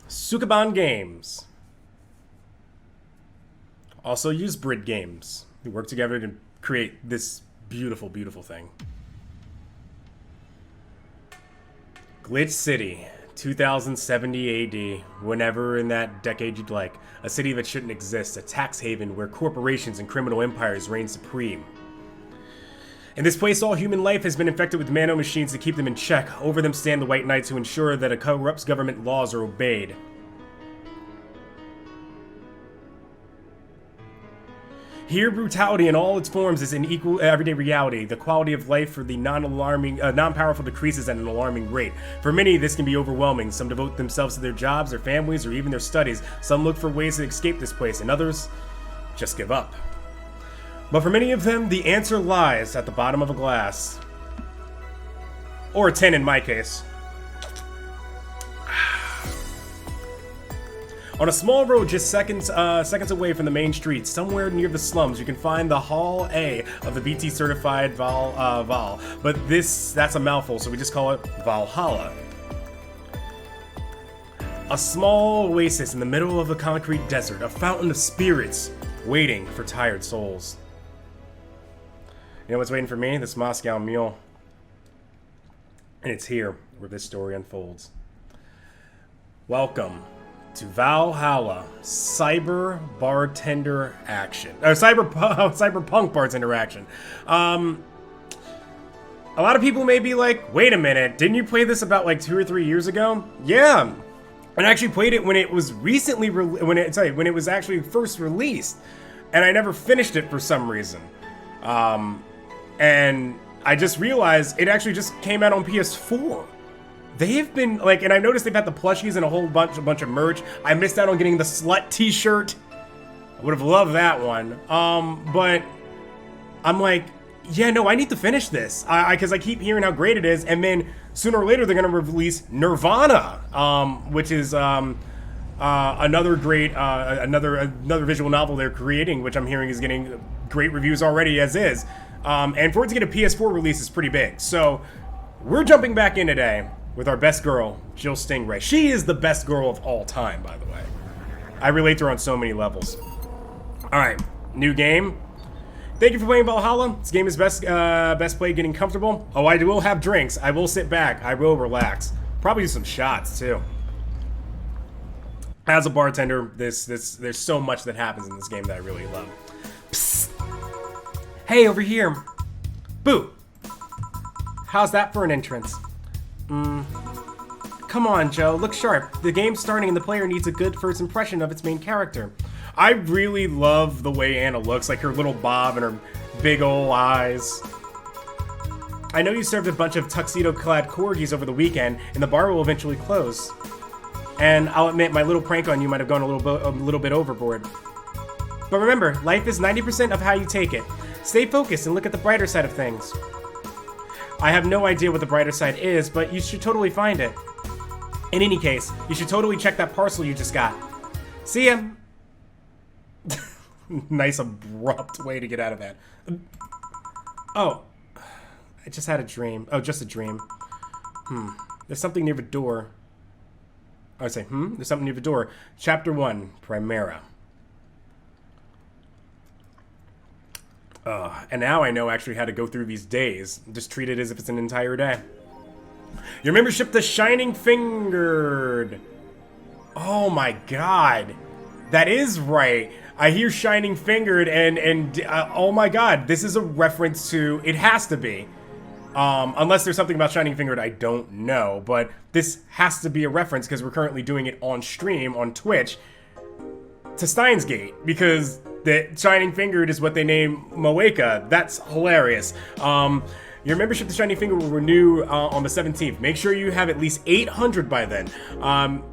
Sukaban Games. Also use Brid Games. We work together to create this beautiful, beautiful thing. Glitch City, 2070 AD, whenever in that decade you'd like. A city that shouldn't exist, a tax haven where corporations and criminal empires reign supreme. In this place, all human life has been infected with nano-machines to keep them in check. Over them stand the White Knights who ensure that a corrupt government laws are obeyed. Here, brutality in all its forms is an equal everyday reality. The quality of life for the non-powerful decreases at an alarming rate. For many, this can be overwhelming. Some devote themselves to their jobs, their families, or even their studies. Some look for ways to escape this place, and others just give up. But for many of them, the answer lies at the bottom of a glass. Or a 10 in my case. On a small road just seconds away from the main street, somewhere near the slums, you can find the Hall A of the BT certified Val. But that's a mouthful, so we just call it Valhalla. A small oasis in the middle of a concrete desert, a fountain of spirits waiting for tired souls. You know what's waiting for me? This Moscow Mule. And it's here where this story unfolds. Welcome to Valhalla Cyber Bartender Action. Cyberpunk Bartender Action. A lot of people may be like, wait a minute, didn't you play this about like 2 or 3 years ago? Yeah. And I actually played it when it was recently, when it was actually first released. And I never finished it for some reason. And I just realized it actually just came out on PS4. They've been like, and I noticed they've had the plushies and a whole bunch of merch. I missed out on getting the Slut t-shirt. I would have loved that one. But I'm like, yeah, no, I need to finish this. Because I keep hearing how great it is, and then sooner or later they're gonna release Nirvana, which is another great, another visual novel they're creating, which I'm hearing is getting great reviews already as is. And for it to get a PS4 release is pretty big. So we're jumping back in today with our best girl, Jill Stingray. She is the best girl of all time, by the way. I relate to her on so many levels. Alright, new game. Thank you for playing Valhalla. This game is best played getting comfortable. Oh, I will have drinks. I will sit back. I will relax. Probably do some shots, too. As a bartender, there's so much that happens in this game that I really love. Psst. Hey, over here. Boo. How's that for an entrance? Come on, Joe, look sharp. The game's starting and the player needs a good first impression of its main character. I really love the way Anna looks, like her little bob and her big ol' eyes. I know you served a bunch of tuxedo-clad corgis over the weekend, and the bar will eventually close. And I'll admit, my little prank on you might have gone a little bit overboard. But remember, life is 90% of how you take it. Stay focused and look at the brighter side of things. I have no idea what the brighter side is, but you should totally find it. In any case, you should totally check that parcel you just got. See ya! Nice abrupt way to get out of that. Oh, I just had a dream. Oh, just a dream. There's something near the door. I say, There's something near the door. Chapter 1, Primera. And now I know actually how to go through these days. Just treat it as if it's an entire day. Your membership to Shining Fingered. Oh my god. That is right. I hear Shining Fingered and oh my god, this is a reference to, it has to be. Unless there's something about Shining Fingered I don't know, but this has to be a reference because we're currently doing it on stream on Twitch to Steins Gate, because the Shining Fingered is what they name Moeka. That's hilarious. Your membership to Shining Finger will renew on the 17th. Make sure you have at least 800 by then.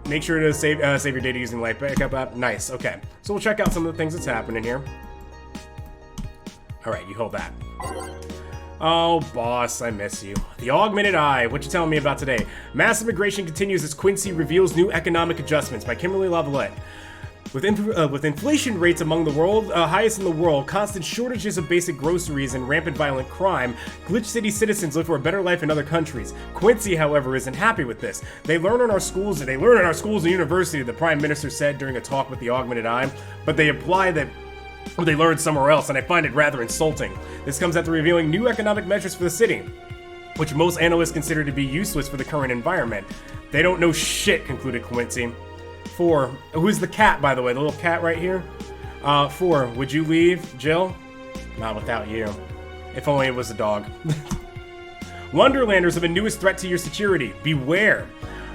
Make sure to save your data using Life Backup app. Nice, okay. So we'll check out some of the things that's happening here. All right, you hold that. Oh, boss, I miss you. The Augmented Eye, what you telling me about today? Mass immigration continues as Quincy reveals new economic adjustments by Kimberly Lavalette. With inflation rates among the world highest in the world, constant shortages of basic groceries, and rampant violent crime, Glitch City citizens look for a better life in other countries. Quincy, however, isn't happy with this. They learn in our schools and university, the Prime Minister said during a talk with the Augmented Eye, but they imply that they learned somewhere else, and I find it rather insulting. This comes after revealing new economic measures for the city, which most analysts consider to be useless for the current environment. They don't know shit, concluded Quincy. 4. Who's the cat, by the way? The little cat right here? 4. Would you leave, Jill? Not without you. If only it was a dog. Wonderlanders are the newest threat to your security. Beware.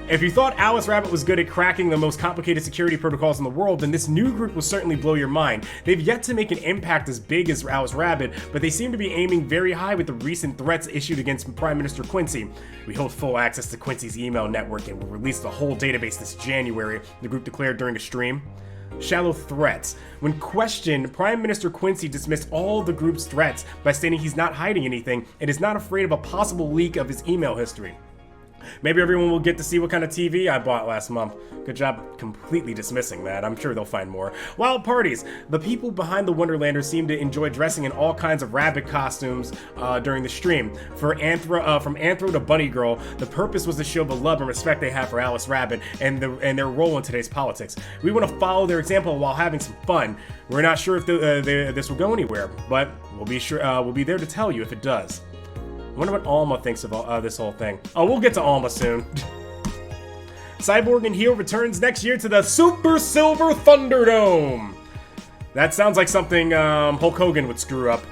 If you thought Alice Rabbit was good at cracking the most complicated security protocols in the world, then this new group will certainly blow your mind. They've yet to make an impact as big as Alice Rabbit, but they seem to be aiming very high with the recent threats issued against Prime Minister Quincy. We hold full access to Quincy's email network and will release the whole database this January, the group declared during a stream. Shallow threats. When questioned, Prime Minister Quincy dismissed all the group's threats by stating he's not hiding anything and is not afraid of a possible leak of his email history. Maybe everyone will get to see what kind of TV I bought last month. Good job completely dismissing that. I'm sure they'll find more. Wild parties. The people behind the Wonderlanders seem to enjoy dressing in all kinds of rabbit costumes during the stream. From Anthro to Bunny Girl, the purpose was to show the love and respect they have for Alice Rabbit and their role in today's politics. We want to follow their example while having some fun. We're not sure if this will go anywhere, but we'll be there to tell you if it does. I wonder what Alma thinks of this whole thing. Oh, we'll get to Alma soon. Cyborg and Heel returns next year to the Super Silver Thunderdome. That sounds like something Hulk Hogan would screw up.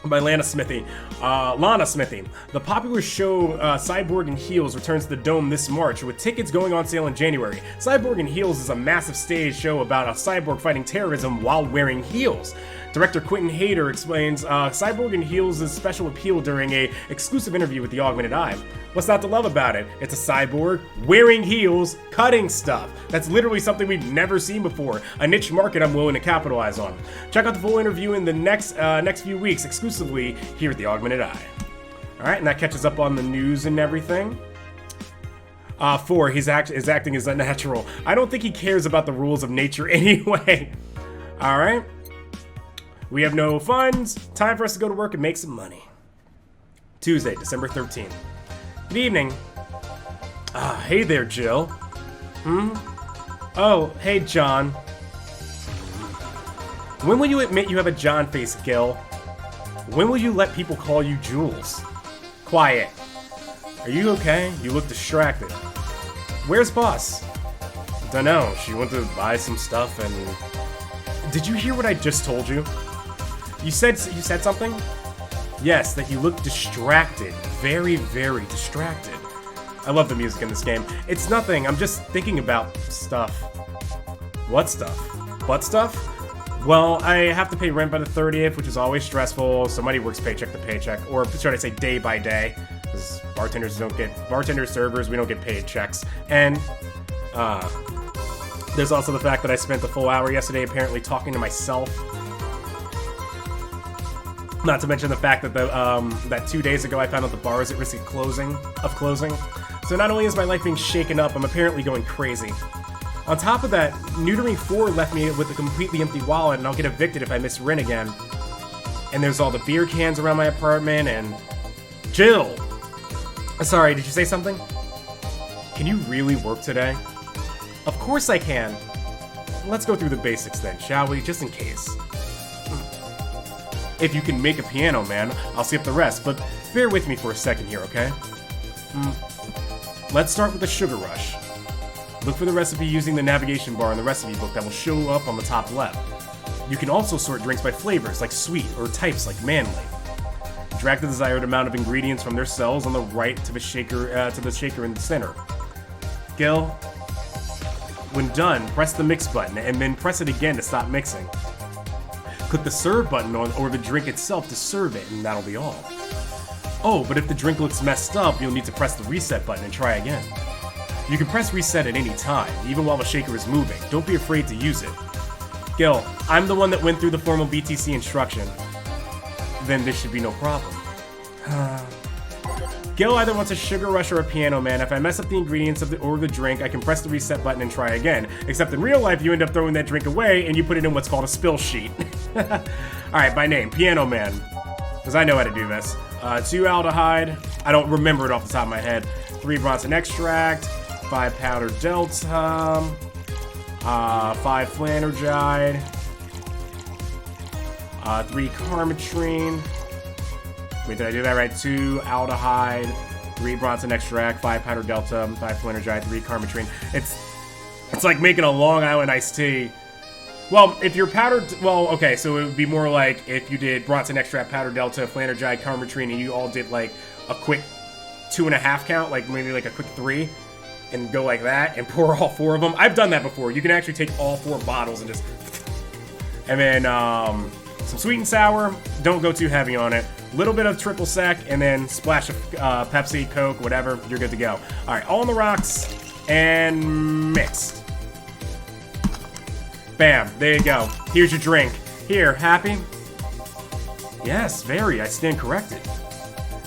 By Lana Smithy. The popular show Cyborg and Heels returns to the Dome this March, with tickets going on sale in January. Cyborg and Heels is a massive stage show about a cyborg fighting terrorism while wearing heels. Director Quentin Hayter explains Cyborg and Heels' special appeal during a exclusive interview with the Augmented Eye. What's not to love about it? It's a cyborg, wearing heels, cutting stuff. That's literally something we've never seen before. A niche market I'm willing to capitalize on. Check out the full interview in the next few weeks, exclusively here at the Augmented Eye. Alright, and that catches up on the news and everything. 4, his acting is unnatural. I don't think he cares about the rules of nature anyway. Alright. We have no funds. Time for us to go to work and make some money. Tuesday, December 13th. Good evening. Hey there, Jill. Oh, hey, John. When will you admit you have a John face, Gil? When will you let people call you Jules? Quiet. Are you okay? You look distracted. Where's Boss? Dunno, she went to buy some stuff and... Did you hear what I just told you? You said something? Yes, that you look distracted. Very, very distracted. I love the music in this game. It's nothing, I'm just thinking about stuff. What stuff? Butt stuff? Well, I have to pay rent by the 30th, which is always stressful. Somebody works paycheck to paycheck, or should I say day by day, because servers, we don't get paid checks. And, there's also the fact that I spent a full hour yesterday apparently talking to myself. Not to mention the fact that that 2 days ago I found out the bar is at risk of closing. So not only is my life being shaken up, I'm apparently going crazy. On top of that, Neutering 4 left me with a completely empty wallet, and I'll get evicted if I miss rent again. And there's all the beer cans around my apartment, and... Jill! Sorry, did you say something? Can you really work today? Of course I can. Let's go through the basics then, shall we? Just in case. If you can make a piano, man, I'll skip the rest, but bear with me for a second here, okay? Let's start with the sugar rush. Look for the recipe using the navigation bar in the recipe book that will show up on the top left. You can also sort drinks by flavors, like sweet, or types, like manly. Drag the desired amount of ingredients from their cells on the right to the shaker in the center. Gil, when done, press the mix button, and then press it again to stop mixing. Click the serve button or the drink itself to serve it, and that'll be all. Oh, but if the drink looks messed up, you'll need to press the reset button and try again. You can press reset at any time, even while the shaker is moving. Don't be afraid to use it. Gil, I'm the one that went through the formal BTC instruction. Then this should be no problem. Gil either wants a sugar rush or a piano man. If I mess up the ingredients of the drink, I can press the reset button and try again. Except in real life, you end up throwing that drink away and you put it in what's called a spill sheet. Alright, by name, Piano Man. Because I know how to do this. 2 aldehyde. I don't remember it off the top of my head. 3 Bronson extract. 5 powder delta. 5 flanergide. 3 carmitrine. Wait, did I do that right? 2 aldehyde, 3 Bronson extract, 5 powder delta, 5 flanergide, 3 carmitrine. It's like making a Long Island iced tea. Well, if you're powdered, well, okay, so it would be more like if you did Bronson extract, powder delta, flanergide, carmitrine, and you all did like a quick 2.5 count, like maybe like a quick 3, and go like that and pour all 4 of them. I've done that before. You can actually take all 4 bottles and just, and then some sweet and sour. Don't go too heavy on it. Little bit of triple sec, and then splash of Pepsi, Coke, whatever. You're good to go. All right, all on the rocks and mixed. Bam, there you go. Here's your drink. Here, happy? Yes, very. I stand corrected.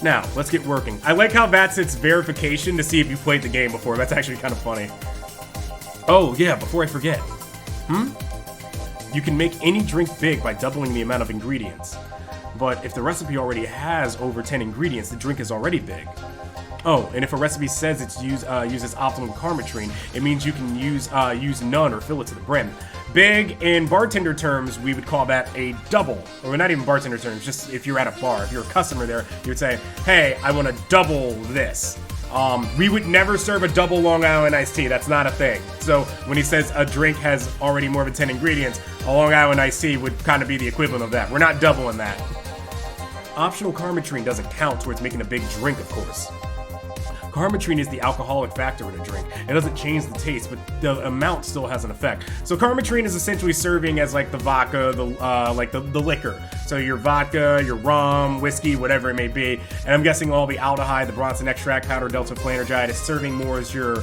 Now, let's get working. I like how that sits verification to see if you played the game before. That's actually kind of funny. Oh, yeah, before I forget. You can make any drink big by doubling the amount of ingredients. But if the recipe already has over 10 ingredients, the drink is already big. Oh, and if a recipe says it uses optimum carmitrine, it means you can use none or fill it to the brim. Big, in bartender terms, we would call that a double. Or not even bartender terms, just if you're at a bar. If you're a customer there, you would say, hey, I want to double this. We would never serve a double Long Island iced tea. That's not a thing. So when he says a drink has already more than 10 ingredients, a Long Island iced tea would kind of be the equivalent of that. We're not doubling that. Optional carmitrine doesn't count towards making a big drink, of course. Carmitrine is the alcoholic factor in a drink. It doesn't change the taste, but the amount still has an effect. So carmitrine is essentially serving as like the vodka, the liquor. So your vodka, your rum, whiskey, whatever it may be. And I'm guessing all the aldehyde, the Bronson extract, powder delta flanergide is serving more as your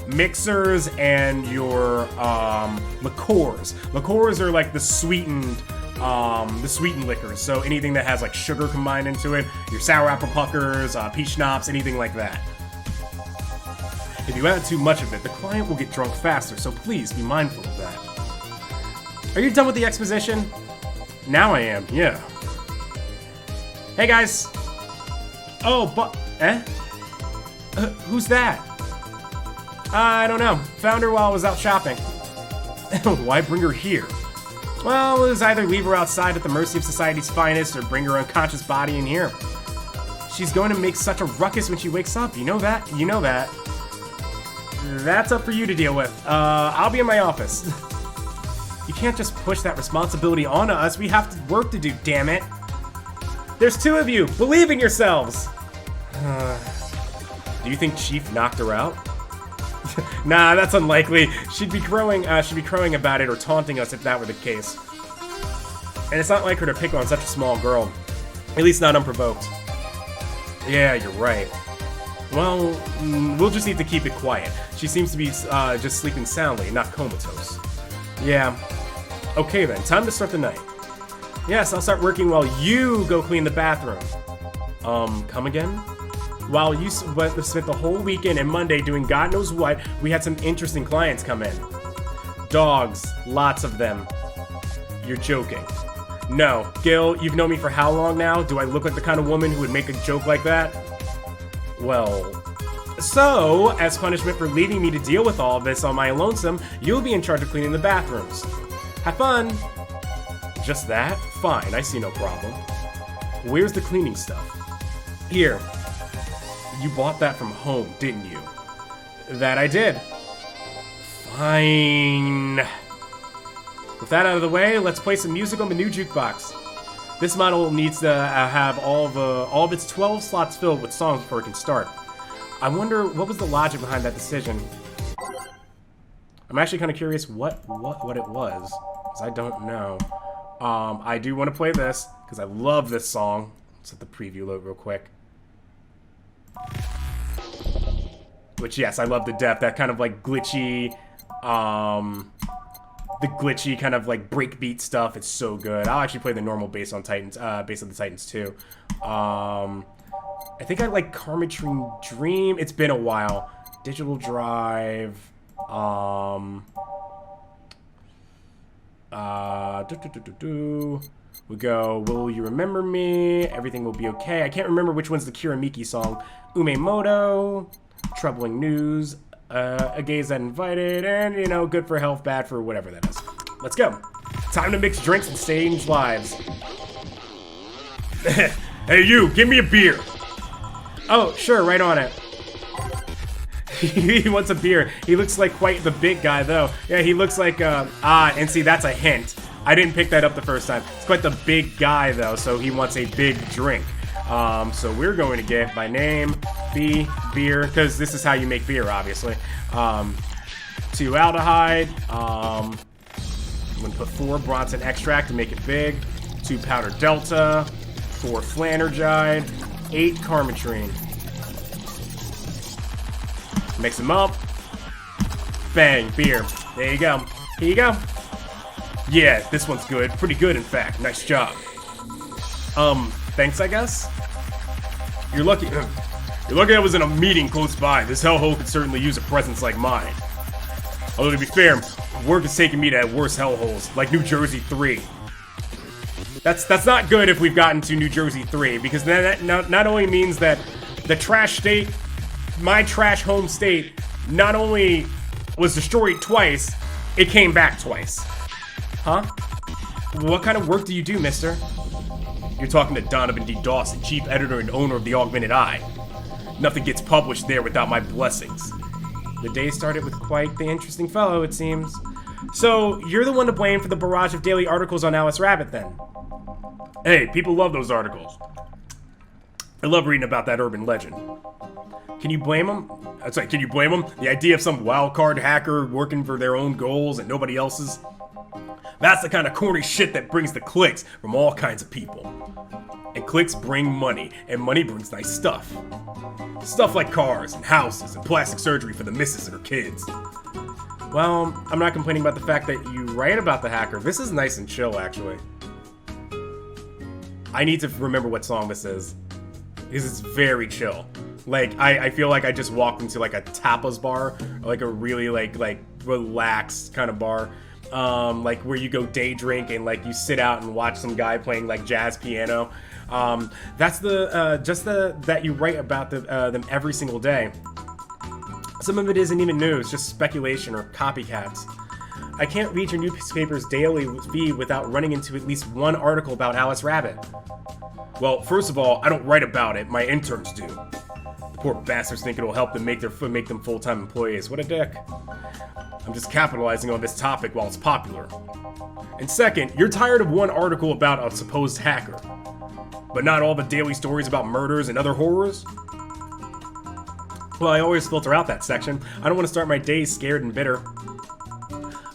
mixers and your liqueurs. Liqueurs are like the sweetened liquors, so anything that has like sugar combined into it, your sour apple puckers, peach schnapps, anything like that. If you add too much of it, the client will get drunk faster, so please be mindful of that. Are you done with the exposition? Now I am, yeah. Hey guys! Oh, but, who's that? I don't know. Found her while I was out shopping. Why bring her here? Well, it was either leave her outside at the mercy of society's finest or bring her unconscious body in here. She's going to make such a ruckus when she wakes up. You know that? You know that. That's up for you to deal with. I'll be in my office. You can't just push that responsibility onto us. We have work to do, damn it. There's 2 of you. Believe in yourselves. Do you think Chief knocked her out? Nah, that's unlikely. She'd be crowing about it or taunting us if that were the case. And it's not like her to pick on such a small girl. At least not unprovoked. Yeah, you're right. Well, we'll just need to keep it quiet. She seems to be just sleeping soundly, not comatose. Yeah. Okay then, time to start the night. Yes, I'll start working while you go clean the bathroom. Come again? While you spent the whole weekend and Monday doing God knows what, we had some interesting clients come in. Dogs, lots of them. You're joking. No. Gil, you've known me for how long now? Do I look like the kind of woman who would make a joke like that? Well, so, as punishment for leaving me to deal with all of this on my lonesome, you'll be in charge of cleaning the bathrooms. Have fun. Just that? Fine, I see no problem. Where's the cleaning stuff? Here. You bought that from home, didn't you? That I did. Fine. With that out of the way, let's play some music on the new jukebox. This model needs to have all of its 12 slots filled with songs before it can start. I wonder what was the logic behind that decision. I'm actually kind of curious what it was, because I don't know. I do want to play this because I love this song. Let's let the preview load real quick. Which, yes, I love to death. That kind of like glitchy, the glitchy kind of like breakbeat stuff. It's so good. I'll actually play the normal bass on Titans, bass of the Titans too. I think I like Carmitrine Dream. It's been a while. Digital Drive. We go, Will You Remember Me? Everything Will Be Okay. I can't remember which one's the Kiramiki song. Umemoto. Troubling News. A Gaze That Invited. And, you know, Good for Health, Bad for whatever that is. Let's go. Time to mix drinks and change lives. Hey, you, give me a beer. Oh, sure, right on it. He wants a beer. He looks like quite the big guy, though. Yeah, he looks like, and see, that's a hint. I didn't pick that up the first time. It's quite the big guy, though, so he wants a big drink. So we're going to get, by name, beer, because this is how you make beer, obviously. 2 aldehyde. I'm going to put 4 Bronson extract to make it big. 2 powder delta. 4 flanergide. 8 carmitrine. Mix them up. Bang, beer. There you go. Here you go. Yeah, this one's good. Pretty good, in fact. Nice job. Thanks, I guess? You're lucky. You're lucky I was in a meeting close by. This hellhole could certainly use a presence like mine. Although, to be fair, work is taking me to worse hellholes, like New Jersey 3. That's not good if we've gotten to New Jersey 3, because that not only means that the trash state, my trash home state, not only was destroyed twice, it came back twice. Huh? What kind of work do you do, mister? You're talking to Donovan D. Dawson, chief editor and owner of the Augmented Eye. Nothing gets published there without my blessings. The day started with quite the interesting fellow, it seems. So, you're the one to blame for the barrage of daily articles on Alice Rabbit, then? Hey, people love those articles. I love reading about that urban legend. Can you blame them? Sorry, can you blame them? The idea of some wildcard hacker working for their own goals and nobody else's? That's the kind of corny shit that brings the clicks from all kinds of people. And clicks bring money, and money brings nice stuff. Stuff like cars and houses and plastic surgery for the missus and her kids. Well, I'm not complaining about the fact that you write about the hacker. This is nice and chill, actually. I need to remember what song this is. Because it's very chill. Like, I feel like I just walked into like a tapas bar, or like a really like relaxed kind of bar. Like where you go day drink and like you sit out and watch some guy playing like jazz piano. That's that you write about them every single day. Some of it isn't even news, just speculation or copycats. I can't read your newspaper's daily feed without running into at least one article about Alice Rabbit. Well, first of all, I don't write about it, my interns do. The poor bastards think it'll help them make them full-time employees. What a dick. I'm just capitalizing on this topic while it's popular. And second, you're tired of one article about a supposed hacker, but not all the daily stories about murders and other horrors? Well, I always filter out that section. I don't want to start my days scared and bitter.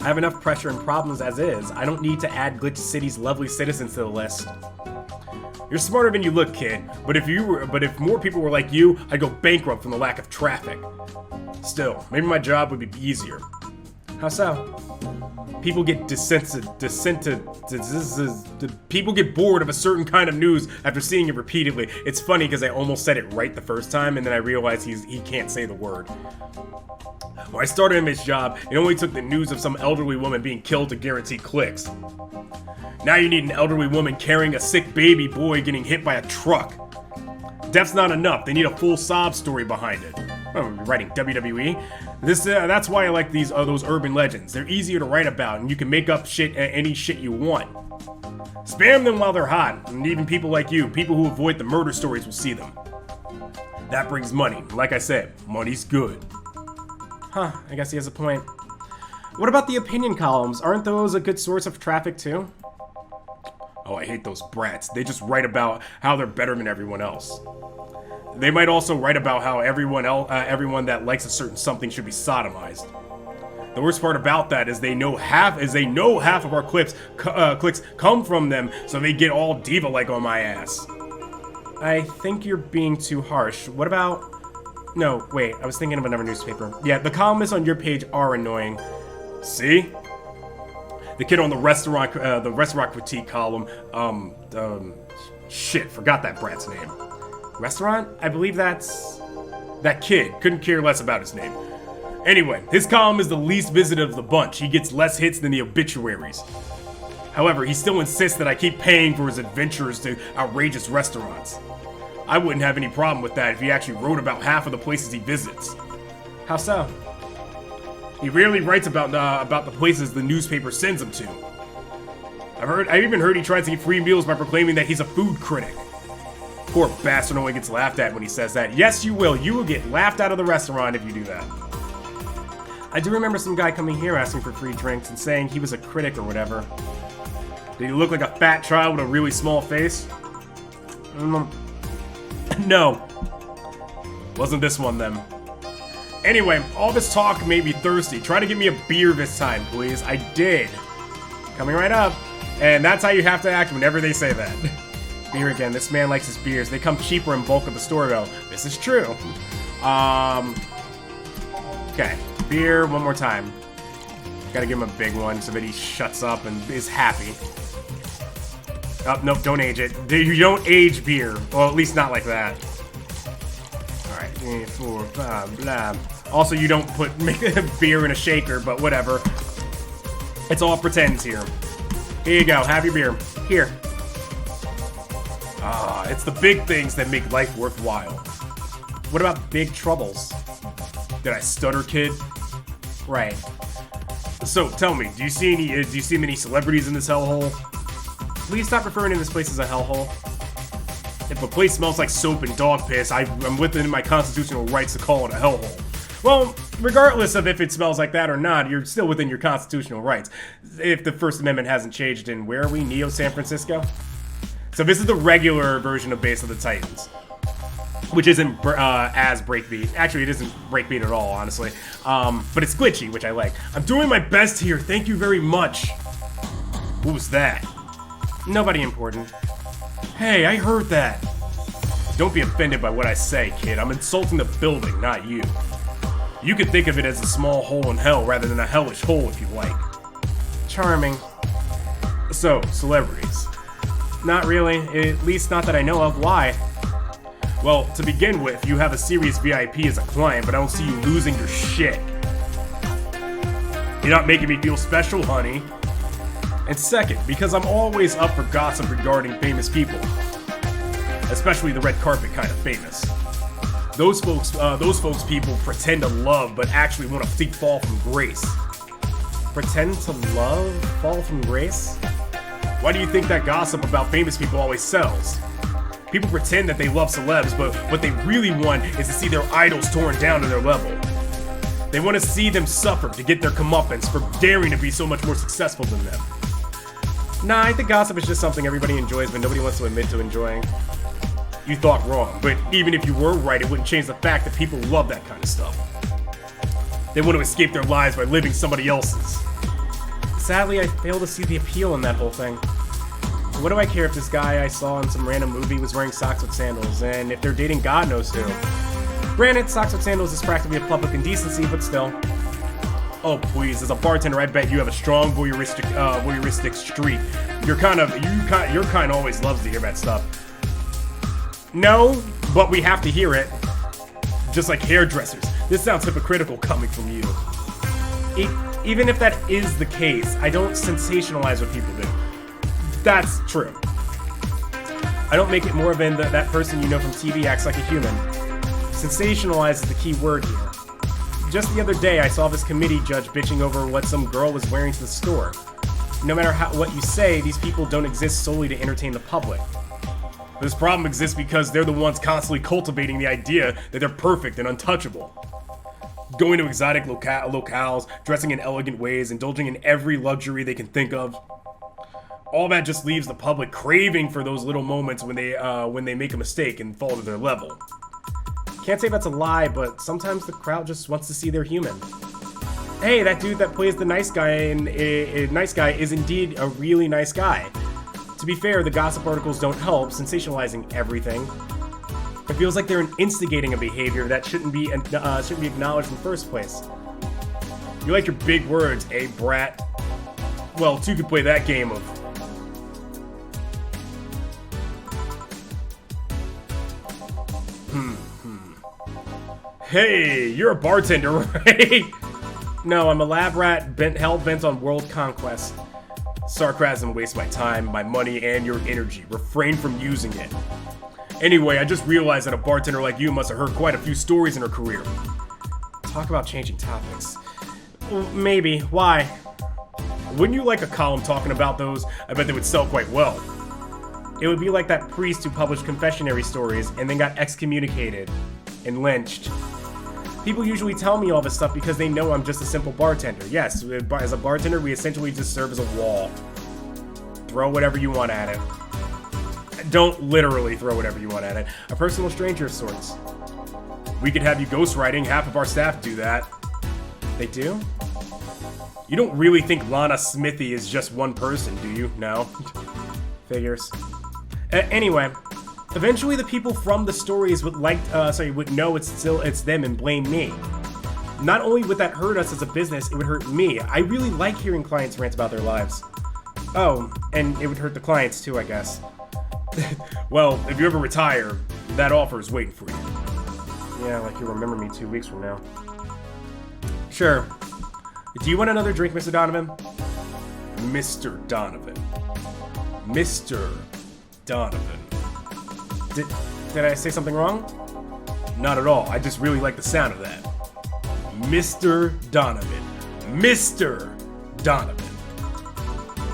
I have enough pressure and problems as is. I don't need to add Glitch City's lovely citizens to the list. You're smarter than you look, kid, but if more people were like you, I'd go bankrupt from the lack of traffic. Still, maybe my job would be easier. How so? People get people get bored of a certain kind of news after seeing it repeatedly. It's funny because I almost said it right the first time, and then I realized he can't say the word. When I started him his job, it only took the news of some elderly woman being killed to guarantee clicks. Now you need an elderly woman carrying a sick baby boy getting hit by a truck. Death's not enough. They need a full sob story behind it. Oh, you're writing WWE? That's why I like those urban legends. They're easier to write about, and you can make up any shit you want. Spam them while they're hot, and even people like you, people who avoid the murder stories, will see them. That brings money. Like I said, money's good. Huh, I guess he has a point. What about the opinion columns? Aren't those a good source of traffic too? Oh, I hate those brats. They just write about how they're better than everyone else. They might also write about how everyone that likes a certain something should be sodomized. The worst part about that is they know half of our clicks come from them, so they get all diva-like on my ass. I think you're being too harsh. What about... No, wait, I was thinking of another newspaper. Yeah, the columnists on your page are annoying. See? The kid on the restaurant critique column, shit, forgot that brat's name. Restaurant? I believe that's... that kid. Couldn't care less about his name. Anyway, his column is the least visited of the bunch. He gets less hits than the obituaries. However, he still insists that I keep paying for his adventures to outrageous restaurants. I wouldn't have any problem with that if he actually wrote about half of the places he visits. How so? He rarely writes about the places the newspaper sends him to. I've even heard he tries to get free meals by proclaiming that he's a food critic. Poor bastard only gets laughed at when he says that. Yes, you will. You will get laughed out of the restaurant if you do that. I do remember some guy coming here asking for free drinks and saying he was a critic or whatever. Did he look like a fat child with a really small face? No. Wasn't this one then. Anyway, all this talk made me thirsty. Try to get me a beer this time, please. I did. Coming right up. And that's how you have to act whenever they say that. Beer again. This man likes his beers. They come cheaper in bulk at the store, though. This is true. Okay. Beer one more time. Gotta give him a big one so that he shuts up and is happy. Oh, nope, don't age it. You don't age beer. Well, at least not like that. Alright, 3, 4, 5, blah. Also, you don't make beer in a shaker, but whatever. It's all pretends here. Here you go, have your beer. Here. It's the big things that make life worthwhile. What about big troubles? Did I stutter, kid? Right. So, tell me, do you see many celebrities in this hellhole? Please stop referring to this place as a hellhole. If a place smells like soap and dog piss, I'm within my constitutional rights to call it a hellhole. Well, regardless of if it smells like that or not, you're still within your constitutional rights. If the First Amendment hasn't changed in, where are we, Neo San Francisco? So this is the regular version of Base of the Titans, which isn't as breakbeat. Actually, it isn't breakbeat at all, honestly. But it's glitchy, which I like. I'm doing my best here. Thank you very much. Who's that? Nobody important. Hey, I heard that. Don't be offended by what I say, kid. I'm insulting the building, not you. You could think of it as a small hole in hell rather than a hellish hole if you like. Charming. So, celebrities. Not really, at least not that I know of. Why? Well, to begin with, you have a serious VIP as a client, but I don't see you losing your shit. You're not making me feel special, honey. And second, because I'm always up for gossip regarding famous people. Especially the red carpet kind of famous. Those folks people pretend to love, but actually want to fall from grace. Pretend to love? Fall from grace? Why do you think that gossip about famous people always sells? People pretend that they love celebs, but what they really want is to see their idols torn down to their level. They want to see them suffer to get their comeuppance for daring to be so much more successful than them. Nah, I think gossip is just something everybody enjoys, but nobody wants to admit to enjoying. You thought wrong, but even if you were right, it wouldn't change the fact that people love that kind of stuff. They want to escape their lives by living somebody else's. Sadly, I fail to see the appeal in that whole thing. What do I care if this guy I saw in some random movie was wearing socks with sandals, and if they're dating God knows who? Granted, socks with sandals is practically a public indecency, but still. Oh please, as a bartender, I bet you have a strong voyeuristic streak. Your kind always loves to hear that stuff. No, but we have to hear it. Just like hairdressers. This sounds hypocritical coming from you. Even if that is the case, I don't sensationalize what people do. That's true. I don't make it more than that person you know from TV acts like a human. Sensationalize is the key word here. Just the other day, I saw this committee judge bitching over what some girl was wearing to the store. No matter what you say, these people don't exist solely to entertain the public. This problem exists because they're the ones constantly cultivating the idea that they're perfect and untouchable. Going to exotic locales, dressing in elegant ways, indulging in every luxury they can think of. All that just leaves the public craving for those little moments when they make a mistake and fall to their level. Can't say that's a lie, but sometimes the crowd just wants to see they're human. Hey, that dude that plays the nice guy in Nice Guy is indeed a really nice guy. To be fair, the gossip articles don't help, sensationalizing everything. It feels like they're instigating a behavior that shouldn't be acknowledged in the first place. You like your big words, eh, brat? Well, two could play that game of... Hey, you're a bartender, right? No, I'm a lab rat hell-bent on world conquest. Sarcasm wastes my time, my money, and your energy. Refrain from using it. Anyway, I just realized that a bartender like you must have heard quite a few stories in her career. Talk about changing topics. Maybe. Why? Wouldn't you like a column talking about those? I bet they would sell quite well. It would be like that priest who published confessionary stories and then got excommunicated and lynched. People usually tell me all this stuff because they know I'm just a simple bartender. Yes, as a bartender, we essentially just serve as a wall. Throw whatever you want at it. Don't literally throw whatever you want at it. A personal stranger of sorts. We could have you ghostwriting. Half of our staff do that. They do? You don't really think Lana Smithy is just one person, do you? No? Figures. Anyway, eventually the people from the stories would would know it's them and blame me. Not only would that hurt us as a business, it would hurt me. I really like hearing clients rant about their lives. Oh, and it would hurt the clients too, I guess. Well, if you ever retire, that offer is waiting for you. Yeah, like you'll remember me 2 weeks from now. Sure. Do you want another drink, Mr. Donovan? Mr. Donovan. Mr. Donovan. Did I say something wrong? Not at all. I just really like the sound of that. Mr. Donovan. Mr. Donovan.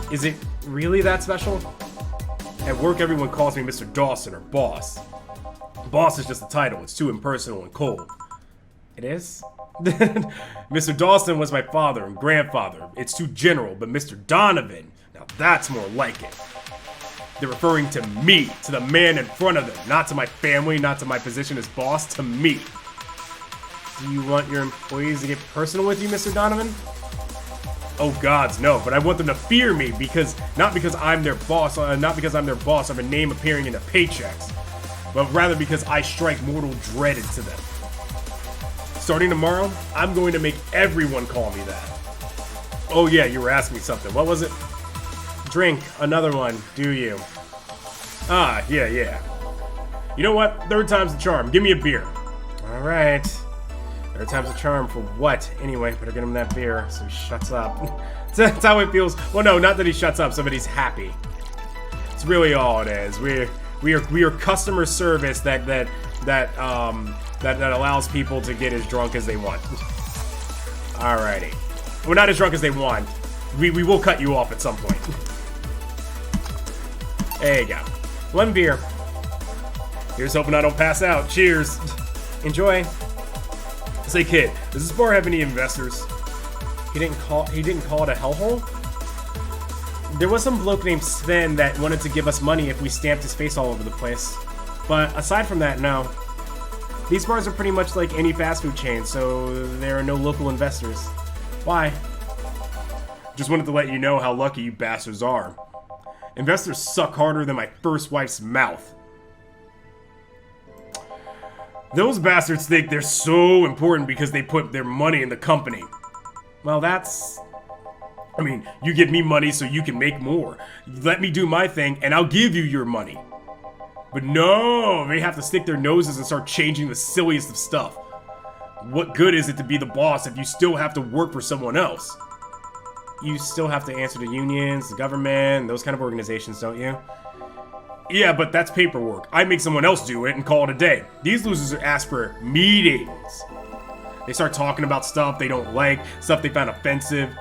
Is it really that special? At work, everyone calls me Mr. Dawson or Boss. Boss is just a title. It's too impersonal and cold. It is? Mr. Dawson was my father and grandfather. It's too general, but Mr. Donovan, now that's more like it. They're referring to me, to the man in front of them, not to my family, not to my position as boss, to me. Do you want your employees to get personal with you, Mr. Donovan? Oh gods, no, but I want them to fear me not because I'm their boss of a name appearing in their paychecks, but rather because I strike mortal dread into them. Starting tomorrow, I'm going to make everyone call me that. Oh yeah, you were asking me something. What was it? Drink another one, do you? Ah, yeah. You know what? Third time's the charm. Give me a beer. Alright. Third time's the charm for what? Anyway, better get him that beer so he shuts up. That's how it feels. Well, no, not that he shuts up, so that he's happy. It's really all it is. We are customer service that allows people to get as drunk as they want. Alrighty. Well, not as drunk as they want. We will cut you off at some point. There you go. One beer. Here's hoping I don't pass out. Cheers. Enjoy. Say, kid, does this bar have any investors? He didn't call it a hellhole? There was some bloke named Sven that wanted to give us money if we stamped his face all over the place. But aside from that, no. These bars are pretty much like any fast food chain, so there are no local investors. Why? Just wanted to let you know how lucky you bastards are. Investors suck harder than my first wife's mouth. Those bastards think they're so important because they put their money in the company. Well, you give me money so you can make more. Let me do my thing and I'll give you your money. But no, they have to stick their noses and start changing the silliest of stuff. What good is it to be the boss if you still have to work for someone else? You still have to answer to unions, the government, those kind of organizations, don't you? Yeah, but that's paperwork. I make someone else do it and call it a day. These losers ask for meetings. They start talking about stuff they don't like, stuff they found offensive.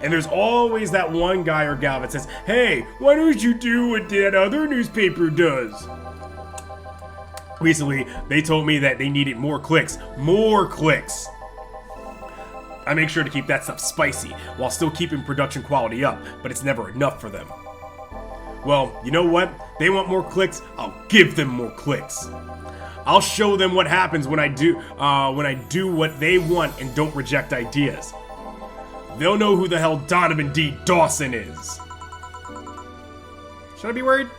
And there's always that one guy or gal that says, hey, why don't you do what that other newspaper does? Recently, they told me that they needed more clicks. More clicks! I make sure to keep that stuff spicy, while still keeping production quality up, but it's never enough for them. Well, you know what? They want more clicks, I'll give them more clicks. I'll show them what happens when I do what they want and don't reject ideas. They'll know who the hell Donovan D. Dawson is. Should I be worried?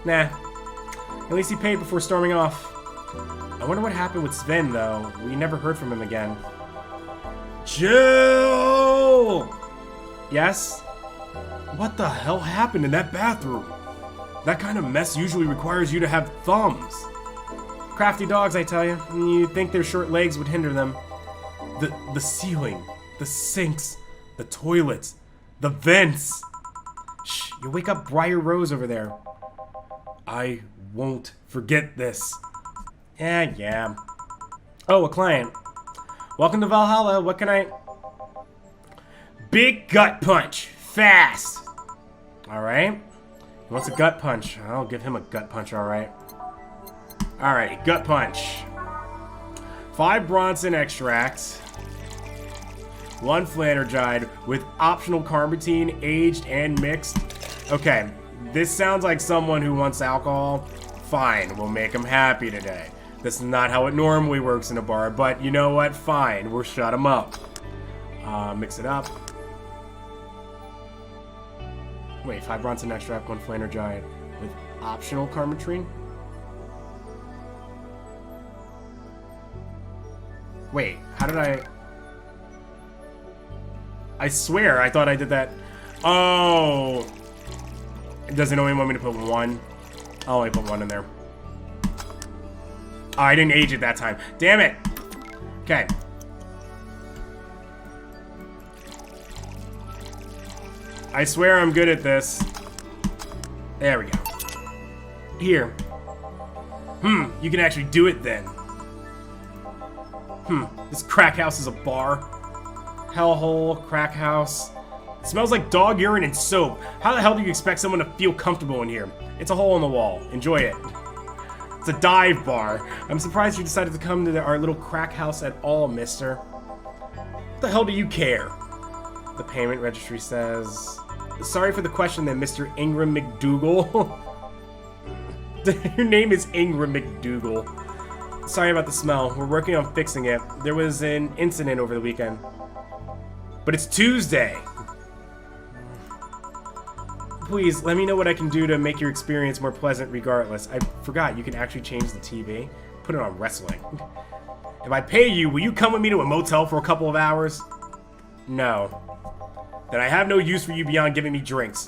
Nah. At least he paid before storming off. I wonder what happened with Sven, though. We never heard from him again. Jill! Yes? What the hell happened in that bathroom? That kind of mess usually requires you to have thumbs. Crafty dogs, I tell you. You'd think their short legs would hinder them. The ceiling, the sinks, the toilets, the vents. Shh, you wake up Briar Rose over there. I won't forget this. Yeah. Oh, a client. Welcome to Valhalla. What can I... Big gut punch. Fast. Alright. He wants a gut punch. I'll give him a gut punch, alright. Alright, gut punch. 5 Bronson extracts. 1 Flanergide with optional Carmotine, aged and mixed. Okay, this sounds like someone who wants alcohol. Fine, we'll make him happy today. This is not how it normally works in a bar, but you know what? Fine, we'll shut him up. Mix it up. Wait, 5 Bronson extract, 1 Flanergide with optional Carmotine? Wait, how did I swear, I thought I did that. Oh. Does it only want me to put 1? I'll only put 1 in there. Oh, I didn't age it that time. Damn it. Okay. I swear I'm good at this. There we go. Here. You can actually do it then. This crack house is a bar. Hellhole, crack house. It smells like dog urine and soap. How the hell do you expect someone to feel comfortable in here? It's a hole in the wall. Enjoy it. It's a dive bar. I'm surprised you decided to come to our little crack house at all, mister. What the hell do you care? The payment registry says... Sorry for the question then, Mr. Ingram McDougal. Your name is Ingram McDougal. Sorry about the smell. We're working on fixing it. There was an incident over the weekend. But it's Tuesday. Please, let me know what I can do to make your experience more pleasant regardless. I forgot you can actually change the TV. Put it on wrestling. If I pay you, will you come with me to a motel for a couple of hours? No. Then I have no use for you beyond giving me drinks.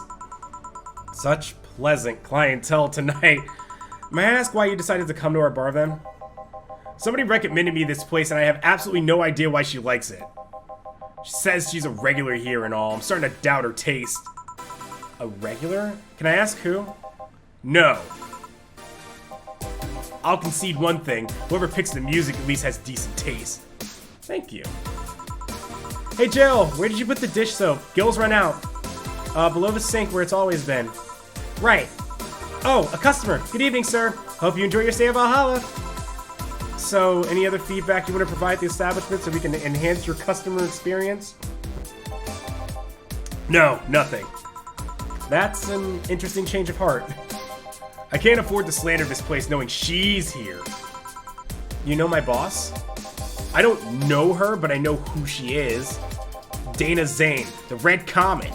Such pleasant clientele tonight. May I ask why you decided to come to our bar then? Somebody recommended me this place and I have absolutely no idea why she likes it. She says she's a regular here and all. I'm starting to doubt her taste. A regular? Can I ask who? No. I'll concede one thing. Whoever picks the music at least has decent taste. Thank you. Hey Jill, where did you put the dish soap? Gil's run out. Below the sink where it's always been. Right. Oh, a customer. Good evening, sir. Hope you enjoy your stay at Valhalla. So, any other feedback you want to provide the establishment so we can enhance your customer experience? No, nothing. That's an interesting change of heart. I can't afford to slander this place knowing she's here. You know my boss? I don't know her, but I know who she is. Dana Zane, the Red Comet.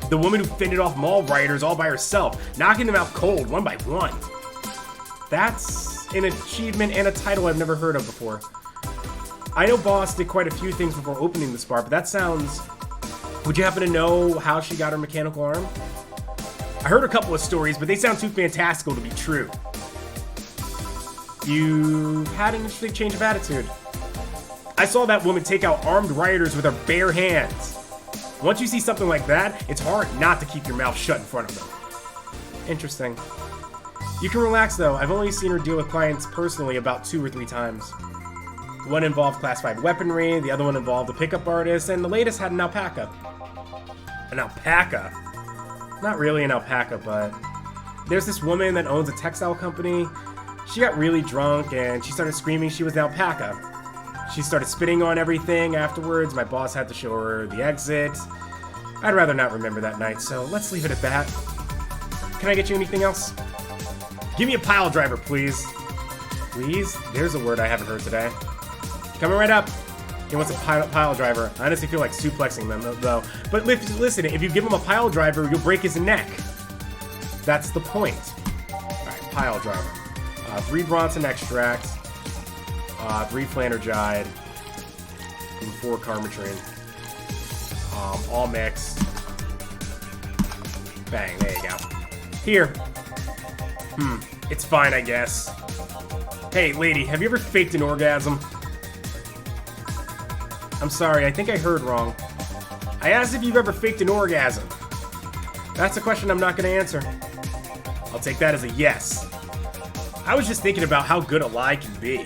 The woman who fended off mall rioters all by herself, knocking them out cold, one by one. That's an achievement and a title I've never heard of before. I know Boss did quite a few things before opening this bar, but that sounds... Would you happen to know how she got her mechanical arm? I heard a couple of stories, but they sound too fantastical to be true. You've had an interesting change of attitude. I saw that woman take out armed rioters with her bare hands. Once you see something like that, it's hard not to keep your mouth shut in front of them. Interesting. You can relax though, I've only seen her deal with clients personally about 2 or 3 times. One involved classified weaponry, the other one involved a pickup artist, and the latest had an alpaca. An alpaca? Not really an alpaca, but... There's this woman that owns a textile company. She got really drunk and she started screaming she was an alpaca. She started spitting on everything afterwards. My boss had to show her the exit. I'd rather not remember that night, so let's leave it at that. Can I get you anything else? Give me a pile driver, please. Please? There's a word I haven't heard today. Coming right up. He wants a pile driver. I honestly feel like suplexing them, though. But listen, if you give him a pile driver, you'll break his neck. That's the point. Alright, pile driver. 3 Bronson extracts. 3 Flanergide. And 4 Carmotine. All mixed. Bang, there you go. Here. It's fine, I guess. Hey, lady, have you ever faked an orgasm? I'm sorry, I think I heard wrong. I asked if you've ever faked an orgasm. That's a question I'm not going to answer. I'll take that as a yes. I was just thinking about how good a lie can be.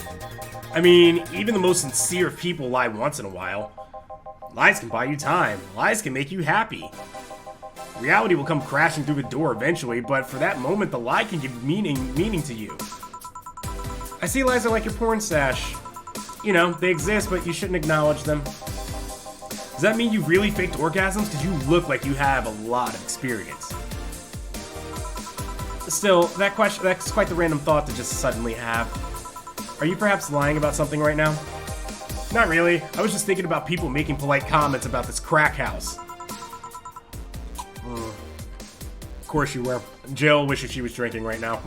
I mean, even the most sincere of people lie once in a while. Lies can buy you time. Lies can make you happy. Reality will come crashing through the door eventually, but for that moment, the lie can give meaning to you. I see lies are like your porn stash. You know, they exist, but you shouldn't acknowledge them. Does that mean you really faked orgasms? Because you look like you have a lot of experience. Still, that's quite the random thought to just suddenly have. Are you perhaps lying about something right now? Not really. I was just thinking about people making polite comments about this crack house. Of course you were. Jill wishes she was drinking right now.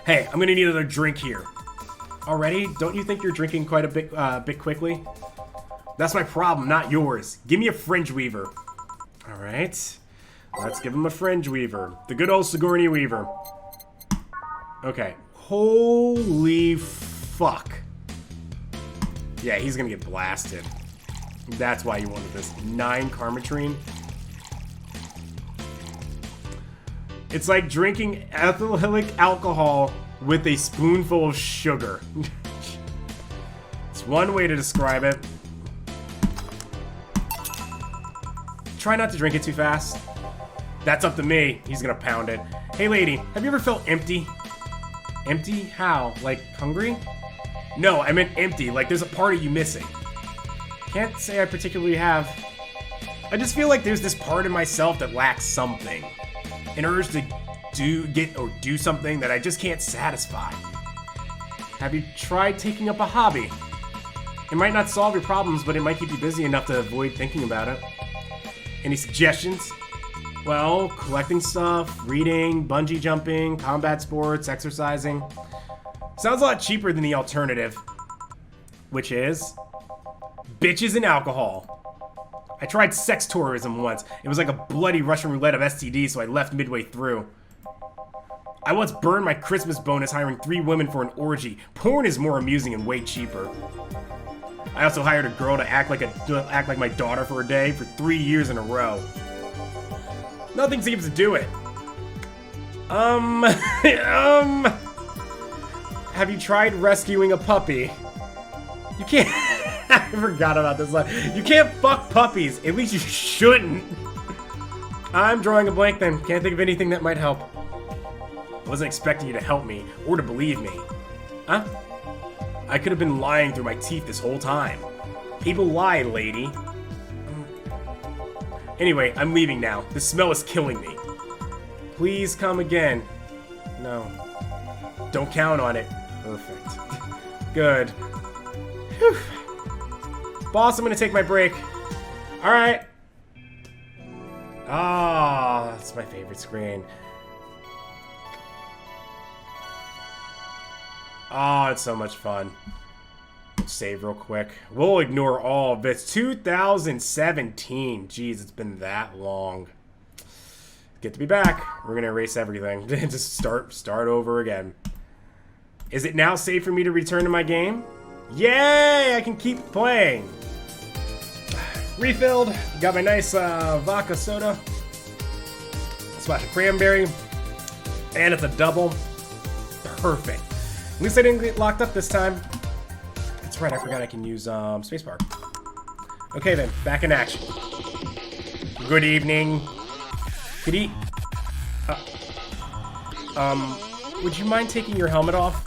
Hey, I'm gonna need another drink here. Already? Don't you think you're drinking quite a bit quickly? That's my problem, not yours. Give me a fringe weaver. All right. Let's give him a fringe weaver. The good old Sigourney Weaver. Okay. Holy fuck. Yeah, he's gonna get blasted. That's why you wanted this. 9 Karmatrine. It's like drinking ethylic alcohol with a spoonful of sugar. It's one way to describe it. Try not to drink it too fast. That's up to me. He's gonna pound it. Hey lady, have you ever felt empty? Empty? How? Like hungry? No, I meant empty, like there's a part of you missing. Can't say I particularly have. I just feel like there's this part of myself that lacks something. An urge to do something that I just can't satisfy. Have you tried taking up a hobby? It might not solve your problems, but it might keep you busy enough to avoid thinking about it. Any suggestions? Well, collecting stuff, reading, bungee jumping, combat sports, exercising. Sounds a lot cheaper than the alternative. Which is bitches and alcohol. I tried sex tourism once. It was like a bloody Russian roulette of STDs, so I left midway through. I once burned my Christmas bonus hiring 3 women for an orgy. Porn is more amusing and way cheaper. I also hired a girl to act like my daughter for a day for 3 years in a row. Nothing seems to do it. Have you tried rescuing a puppy? You can't. I forgot about this line. You can't fuck puppies. At least you shouldn't. I'm drawing a blank then. Can't think of anything that might help. Wasn't expecting you to help me or to believe me. Huh? I could have been lying through my teeth this whole time. People lie, lady. Anyway, I'm leaving now. The smell is killing me. Please come again. No. Don't count on it. Perfect. Good. Whew. Boss, I'm gonna take my break. Alright. Ah, that's my favorite screen. Oh, it's so much fun. Let's save real quick. We'll ignore all of this. 2017. Jeez, it's been that long. Good to be back. We're gonna erase everything. Just start over again. Is it now safe for me to return to my game? Yay! I can keep playing. Refilled. Got my nice vodka soda. Splash of cranberry. And it's a double. Perfect. At least I didn't get locked up this time. That's right, I forgot I can use spacebar. Okay then, back in action. Good evening. Could eat. Would you mind taking your helmet off?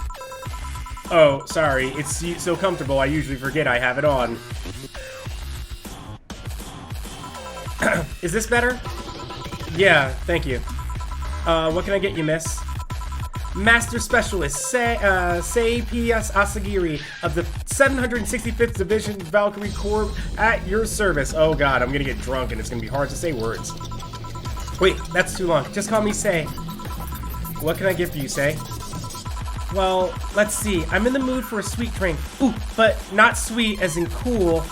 Oh, sorry, it's so comfortable I usually forget I have it on. Is this better? Yeah, thank you. What can I get you, miss? Master Specialist Sei P.S. Asagiri of the 765th Division Valkyrie Corps at your service. Oh god, I'm gonna get drunk and it's gonna be hard to say words. Wait, that's too long. Just call me Sei. What can I get for you, Sei? Well, let's see. I'm in the mood for a sweet drink. Ooh, but not sweet as in cool.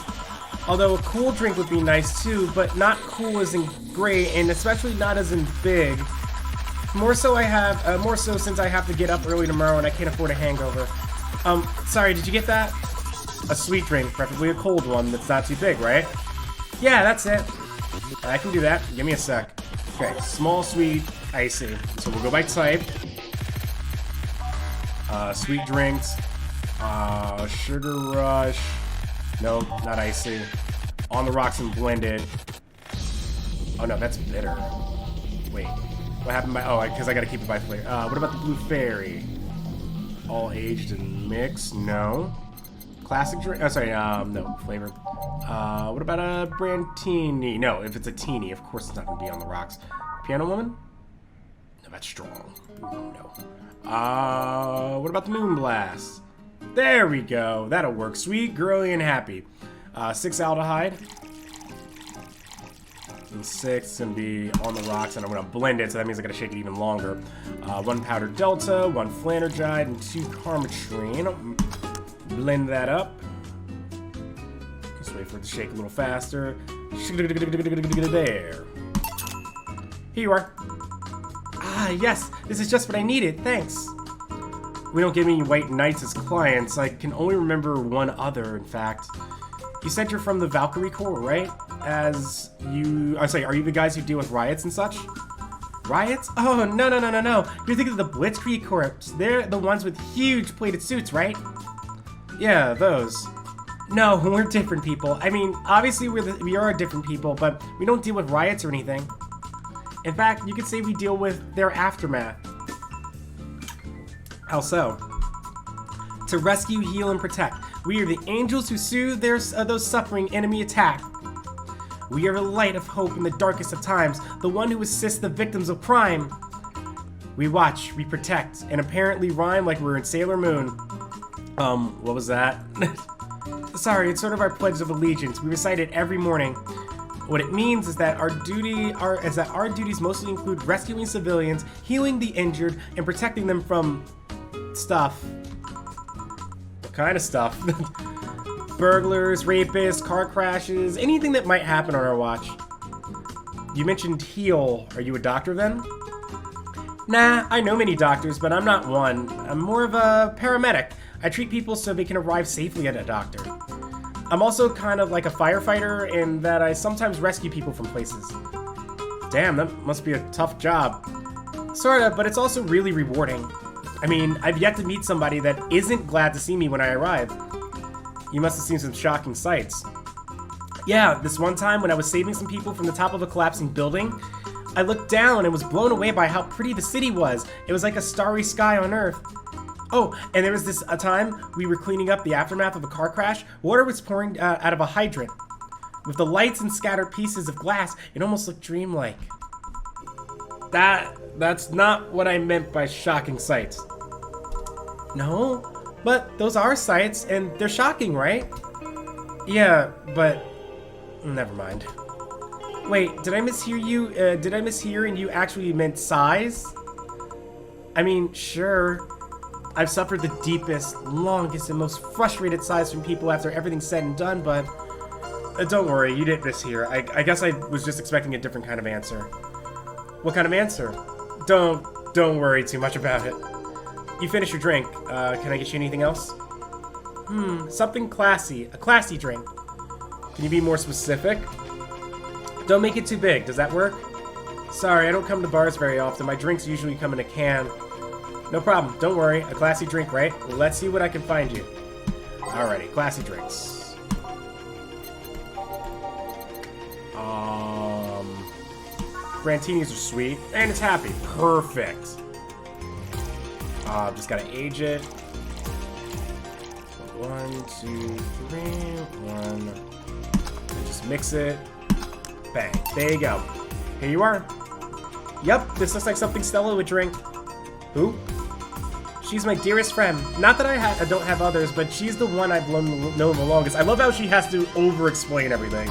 Although a cool drink would be nice too, but not cool as in great, and especially not as in big. More so since I have to get up early tomorrow and I can't afford a hangover. Sorry, did you get that? A sweet drink, preferably a cold one that's not too big, right? Yeah, that's it. I can do that. Give me a sec. Okay, small, sweet, icy. So we'll go by type. Sweet drinks. Sugar rush. No, not icy. On the rocks and blended. Oh no, that's bitter. Wait, what happened by? Oh, because I gotta keep it by flavor. What about the blue fairy? All aged and mixed? No. Classic drink? Oh, sorry. No flavor. What about a brandini? No, if it's a teeny, of course it's not gonna be on the rocks. Piano woman? No, that's strong. Ooh, no. What about the moon blast? There we go. That'll work. Sweet, girly, and happy. 6 aldehyde. And 6 is gonna be on the rocks, and I'm gonna blend it, so that means I gotta shake it even longer. 1 powder delta, 1 flanergide, and 2 carmetrine. Blend that up. Just wait for it to shake a little faster. There. Here you are. Ah, yes, this is just what I needed. Thanks. We don't get any white knights as clients. I can only remember one other, in fact. You said you're from the Valkyrie Corps, right? I'm sorry, are you the guys who deal with riots and such? Riots? Oh, no. You're thinking of the Blitzkrieg Corps. They're the ones with huge plated suits, right? Yeah, those. No, we're different people. I mean, obviously we are different people, but we don't deal with riots or anything. In fact, you could say we deal with their aftermath. How so? To rescue, heal, and protect. We are the angels who soothe those suffering enemy attack. We are a light of hope in the darkest of times, the one who assists the victims of crime. We watch, we protect, and apparently rhyme like we're in Sailor Moon. What was that? Sorry, it's sort of our pledge of allegiance. We recite it every morning. What it means is that our duties mostly include rescuing civilians, healing the injured, and protecting them from stuff. What kind of stuff? Burglars, rapists, car crashes, anything that might happen on our watch. You mentioned heal. Are you a doctor then? Nah, I know many doctors, but I'm not one. I'm more of a paramedic. I treat people so they can arrive safely at a doctor. I'm also kind of like a firefighter in that I sometimes rescue people from places. Damn, that must be a tough job. Sorta, but it's also really rewarding. I mean, I've yet to meet somebody that isn't glad to see me when I arrive. You must have seen some shocking sights. Yeah, this one time when I was saving some people from the top of a collapsing building, I looked down and was blown away by how pretty the city was. It was like a starry sky on Earth. Oh, and there was a time we were cleaning up the aftermath of a car crash. Water was pouring out of a hydrant. With the lights and scattered pieces of glass, it almost looked dreamlike. That's not what I meant by shocking sights. No, but those are sights, and they're shocking, right? Yeah, but never mind. Wait, did I mishear you? Did I mishear and you actually meant sighs? I mean, sure. I've suffered the deepest, longest, and most frustrated sighs from people after everything's said and done, but don't worry, you didn't mishear. I guess I was just expecting a different kind of answer. What kind of answer? Don't worry too much about it. You finish your drink. Can I get you anything else? Something classy. A classy drink. Can you be more specific? Don't make it too big. Does that work? Sorry, I don't come to bars very often. My drinks usually come in a can. No problem. Don't worry. A classy drink, right? Well, let's see what I can find you. Alrighty, classy drinks. Brantinis are sweet, and it's happy. Perfect. Just gotta age it. 1, 2, 3, 1. And just mix it. Bang. There you go. Here you are. Yep, this looks like something Stella would drink. Who? She's my dearest friend. Not that I don't have others, but she's the one I've known the longest. I love how she has to over-explain everything.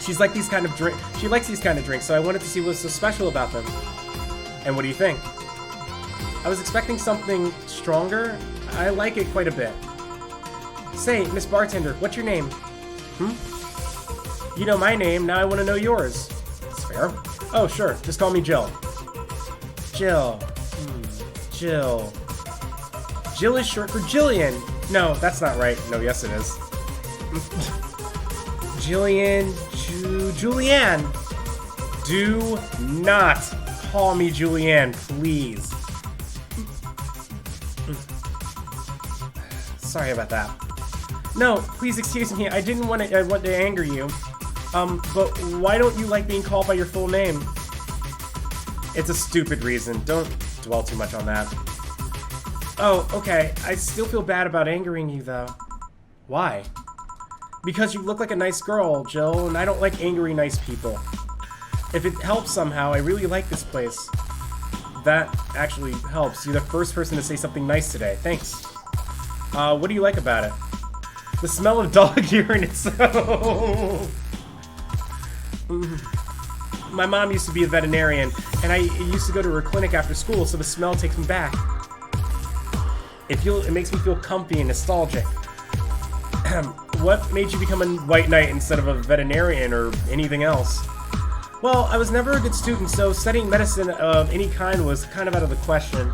She's like these kind of drink. She likes these kind of drinks, so I wanted to see what's so special about them. And what do you think? I was expecting something stronger. I like it quite a bit. Say, Miss Bartender, what's your name? You know my name, now I want to know yours. It's fair. Oh, sure, just call me Jill. Jill. Jill. Jill is short for Jillian. No, that's not right. No, yes it is. Jillian. Julianne. Do not call me Julianne, please. Sorry about that. No, please excuse me. I didn't want to anger you. But why don't you like being called by your full name? It's a stupid reason. Don't dwell too much on that. Oh, okay. I still feel bad about angering you, though. Why? Because you look like a nice girl, Jill, and I don't like angry, nice people. If it helps somehow, I really like this place. That actually helps. You're the first person to say something nice today. Thanks. What do you like about it? The smell of dog urine itself. My mom used to be a veterinarian, and I used to go to her clinic after school, so the smell takes me back. It makes me feel comfy and nostalgic. What made you become a white knight instead of a veterinarian or anything else? Well, I was never a good student, so studying medicine of any kind was kind of out of the question.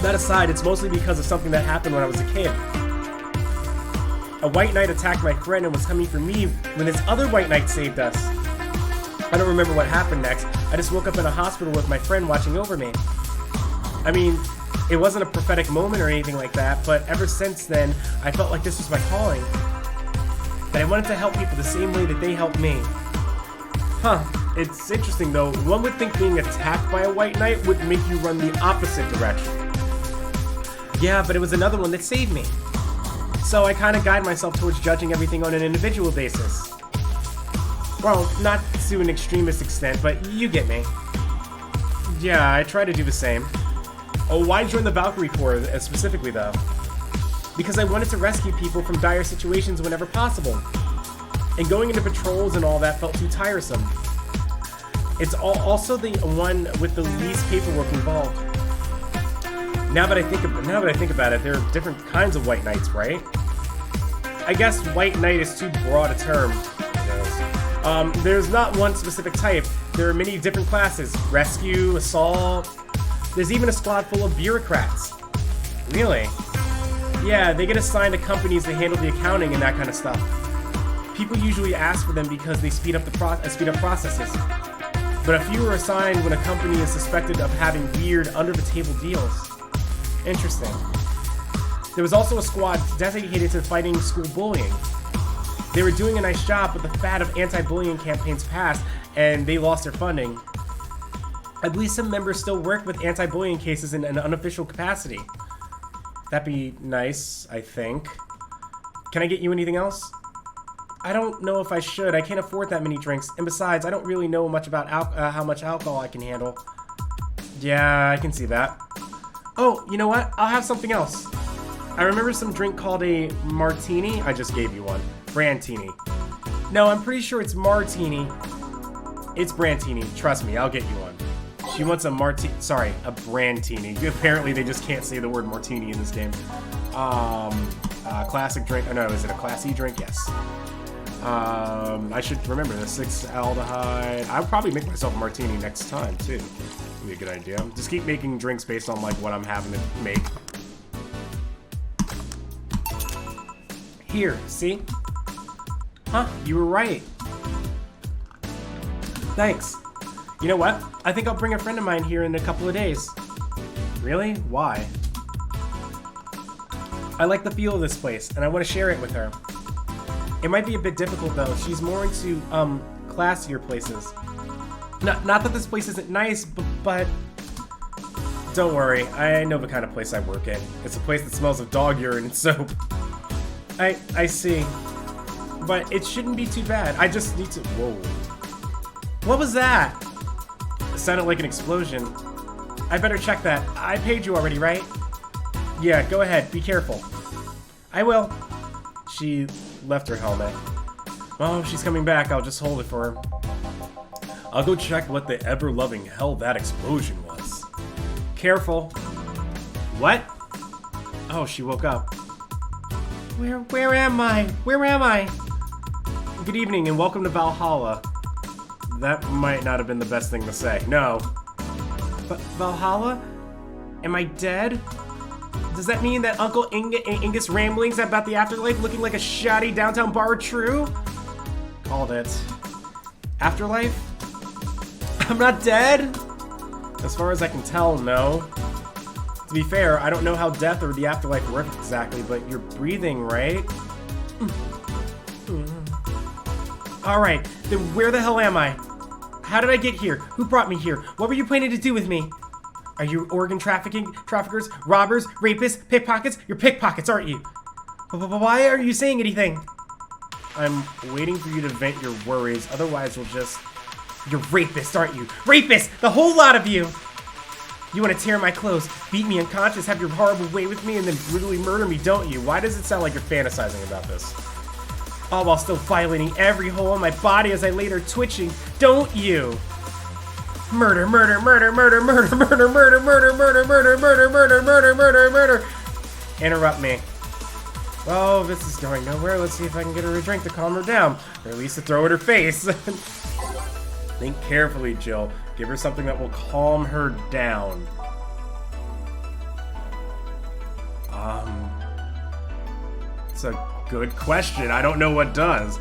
That aside, it's mostly because of something that happened when I was a kid. A white knight attacked my friend and was coming for me when this other white knight saved us. I don't remember what happened next. I just woke up in a hospital with my friend watching over me. I mean, it wasn't a prophetic moment or anything like that, but ever since then, I felt like this was my calling. That I wanted to help people the same way that they helped me. Huh, it's interesting though. One would think being attacked by a white knight would make you run the opposite direction. Yeah, but it was another one that saved me. So I kind of guide myself towards judging everything on an individual basis. Well, not to an extremist extent, but you get me. Yeah, I try to do the same. Oh, why join the Valkyrie Corps specifically though? Because I wanted to rescue people from dire situations whenever possible. And going into patrols and all that felt too tiresome. It's also the one with the least paperwork involved. Now that I think about it, there are different kinds of white knights, right? I guess white knight is too broad a term. There's not one specific type. There are many different classes. Rescue, assault. There's even a squad full of bureaucrats. Really? Yeah, they get assigned to companies that handle the accounting and that kind of stuff. People usually ask for them because they speed up processes. But a few are assigned when a company is suspected of having weird, under-the-table deals. Interesting. There was also a squad dedicated to fighting school bullying. They were doing a nice job, but the fad of anti-bullying campaigns passed, and they lost their funding. I believe some members still work with anti-bullying cases in an unofficial capacity. That'd be nice, I think. Can I get you anything else? I don't know if I should. I can't afford that many drinks, and besides, I don't really know much about how much alcohol I can handle. Yeah, I can see that. Oh, you know what? I'll have something else. I remember some drink called a martini. I just gave you one. Brantini. No, I'm pretty sure it's martini. It's Brantini. Trust me, I'll get you one. She wants a a Brantini. Apparently they just can't say the word martini in this game. Classic drink. Oh no, is it a Class E drink? Yes. I should remember the 6-aldehyde. I'll probably make myself a martini next time too. That'd be a good idea. Just keep making drinks based on like what I'm having to make. Here, see? Huh, you were right. Thanks. You know what? I think I'll bring a friend of mine here in a couple of days. Really? Why? I like the feel of this place, and I want to share it with her. It might be a bit difficult though. She's more into, classier places. Not that this place isn't nice, but don't worry. I know the kind of place I work in. It's a place that smells of dog urine and soap. I see. But it shouldn't be too bad. I just need to... Whoa. What was that? It sounded like an explosion. I better check that. I paid you already, right? Yeah, go ahead. Be careful. I will. She left her helmet. Oh, she's coming back. I'll just hold it for her. I'll go check what the ever-loving hell that explosion was. Careful. What? Oh, she woke up. Where am I? Where am I? Good evening and welcome to Valhalla. That might not have been the best thing to say. No. Valhalla? Am I dead? Does that mean that Uncle Angus ramblings about the afterlife looking like a shoddy downtown bar are true? Called it. Afterlife? I'm not dead? As far as I can tell, no. To be fair, I don't know how death or the afterlife work exactly, but you're breathing, right? Alright, then where the hell am I? How did I get here? Who brought me here? What were you planning to do with me? Are you organ traffickers, robbers, rapists, pickpockets? You're pickpockets, aren't you? Why aren't you saying anything? I'm waiting for you to vent your worries, otherwise we'll just... You're rapists, aren't you? Rapists! The whole lot of you! You want to tear my clothes, beat me unconscious, have your horrible way with me, and then brutally murder me, don't you? Why does it sound like you're fantasizing about this? All while still violating every hole in my body as I lay there twitching, don't you? Murder, murder, murder, murder, murder, murder, murder, murder, murder, murder, murder, murder, murder, murder, murder. Interrupt me. Well, this is going nowhere. Let's see if I can get her a drink to calm her down, or at least to throw at her face. Think carefully, Jill. Give her something that will calm her down. It's a good question. I don't know what does.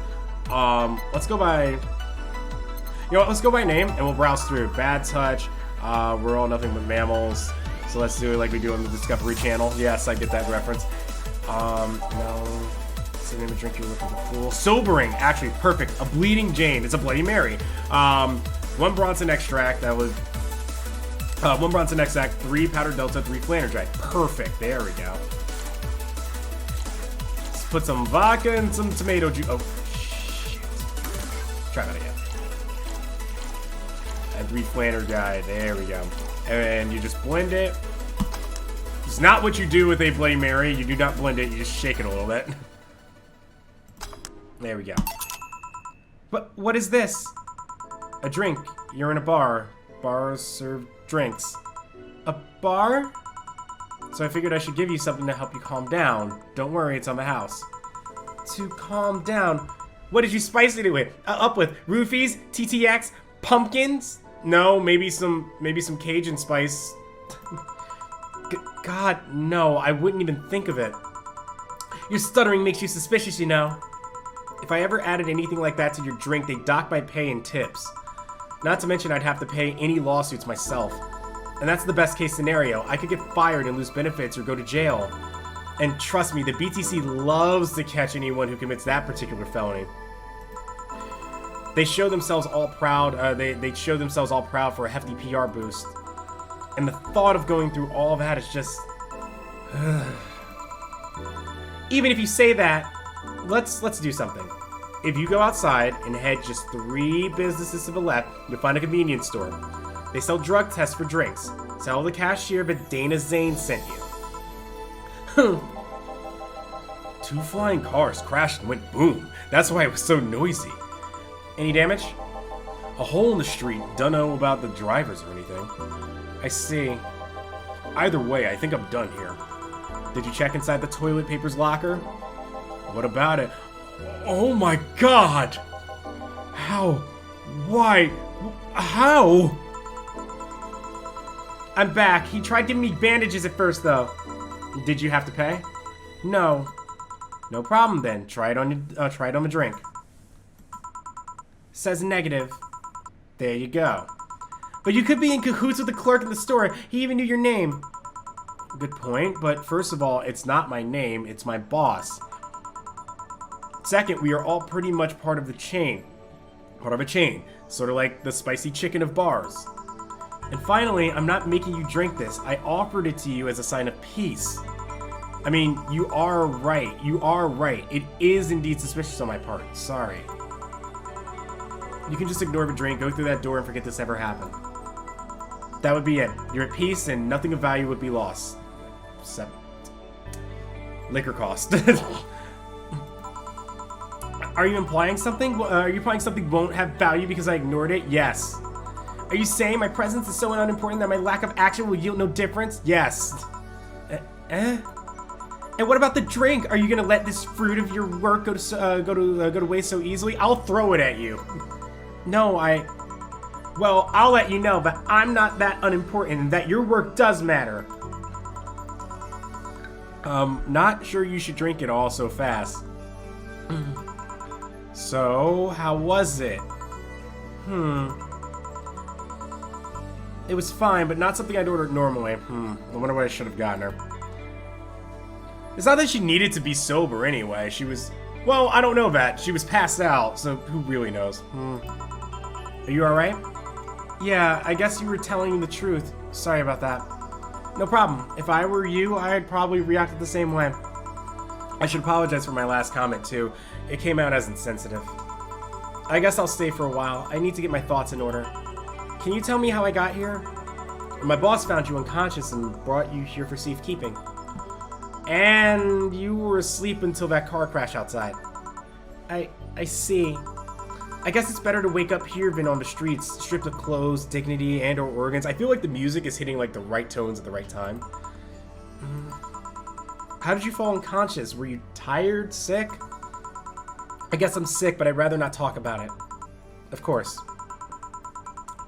Let's go by... You know what, let's go by name, and we'll browse through. Bad touch, we're all nothing but mammals. So let's do it like we do on the Discovery Channel. Yes, I get that reference. No. What's the name of the drink you're looking for? Fool. Sobering, actually, perfect. A Bleeding Jane. It's a Bloody Mary. 1 Bronson extract, that was... 1 Bronson extract, 3 powdered Delta, 3 Flanner Dry. Perfect, there we go. Let's put some vodka and some tomato juice. Oh, shit. Try that again. And 3 Flanner Dry, there we go. And you just blend it. It's not what you do with a Bloody Mary. You do not blend it, you just shake it a little bit. There we go. But what is this? A drink. You're in a bar. Bars serve drinks. A bar? So I figured I should give you something to help you calm down. Don't worry, it's on the house. To calm down? What did you spice it up with? Roofies? TTX? Pumpkins? No, maybe some Cajun spice. God, no, I wouldn't even think of it. Your stuttering makes you suspicious, you know. If I ever added anything like that to your drink, they'd dock my pay and tips. Not to mention I'd have to pay any lawsuits myself. And that's the best case scenario. I could get fired and lose benefits or go to jail. And trust me, the BTC loves to catch anyone who commits that particular felony. They show themselves all proud. They show themselves all proud for a hefty PR boost. And the thought of going through all of that is just... Even if you say that, let's do something. If you go outside and head just 3 businesses to the left, you'll find a convenience store. They sell drug tests for drinks. Tell the cashier that Dana Zane sent you. 2 flying cars crashed and went boom. That's why it was so noisy. Any damage? A hole in the street. Don't know about the drivers or anything. I see. Either way, I think I'm done here. Did you check inside the toilet paper's locker? What about it? Oh my god! How? Why? How? I'm back. He tried giving me bandages at first, though. Did you have to pay? No. No problem then. Try it on the drink. Says negative. There you go. But you could be in cahoots with the clerk in the store. He even knew your name. Good point, but first of all, it's not my name, it's my boss. Second, we are all pretty much part of the chain. Part of a chain. Sort of like the spicy chicken of bars. And finally, I'm not making you drink this. I offered it to you as a sign of peace. I mean, you are right. You are right. It is indeed suspicious on my part. Sorry. You can just ignore the drink, go through that door, and forget this ever happened. That would be it. You're at peace, and nothing of value would be lost. Except... liquor cost. Are you implying something? Are you implying something won't have value because I ignored it? Yes. Are you saying my presence is so unimportant that my lack of action will yield no difference? Yes. And what about the drink? Are you gonna let this fruit of your work go to waste so easily? I'll throw it at you. No, Well, I'll let you know, but I'm not that unimportant and that your work does matter. Not sure you should drink it all so fast. So, how was it? It was fine, but not something I'd order normally. I wonder what I should have gotten her. It's not that she needed to be sober anyway. She was... Well, I don't know that. She was passed out, so who really knows? Are you alright? Yeah, I guess you were telling me the truth. Sorry about that. No problem. If I were you, I'd probably react the same way. I should apologize for my last comment, too. It came out as insensitive. I guess I'll stay for a while. I need to get my thoughts in order. Can you tell me how I got here? My boss found you unconscious and brought you here for safekeeping. And you were asleep until that car crash outside. I see. I guess it's better to wake up here than on the streets, stripped of clothes, dignity, and or organs. I feel like the music is hitting like the right tones at the right time. How did you fall unconscious? Were you tired? Sick? I guess I'm sick, but I'd rather not talk about it. Of course.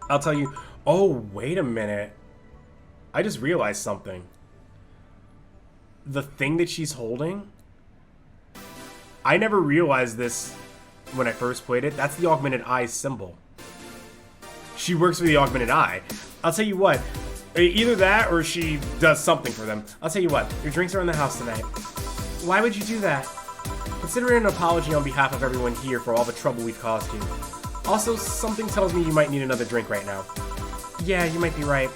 I'll tell you. Oh, wait a minute. I just realized something. The thing that she's holding, I never realized this when I first played it. That's the augmented eye symbol. She works for the augmented eye. I'll tell you what, either that or she does something for them. I'll tell you what, your drinks are in the house tonight. Why would you do that? Consider it an apology on behalf of everyone here for all the trouble we've caused you. Also, something tells me you might need another drink right now. Yeah, you might be right.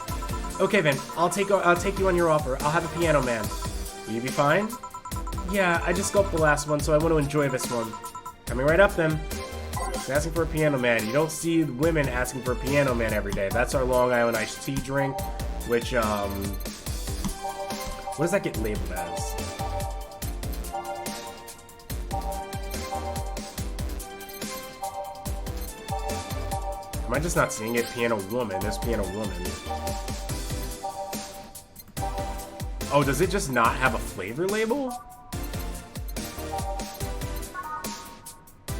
Okay then, I'll take you on your offer. I'll have a piano man. Will you be fine? Yeah, I just gulped the last one, so I want to enjoy this one. Coming right up then. You're asking for a piano man. You don't see women asking for a piano man every day. That's our Long Island iced tea drink, which, what does that get labeled as? Am I just not seeing it? Piano woman. There's piano woman. Oh, does it just not have a flavor label?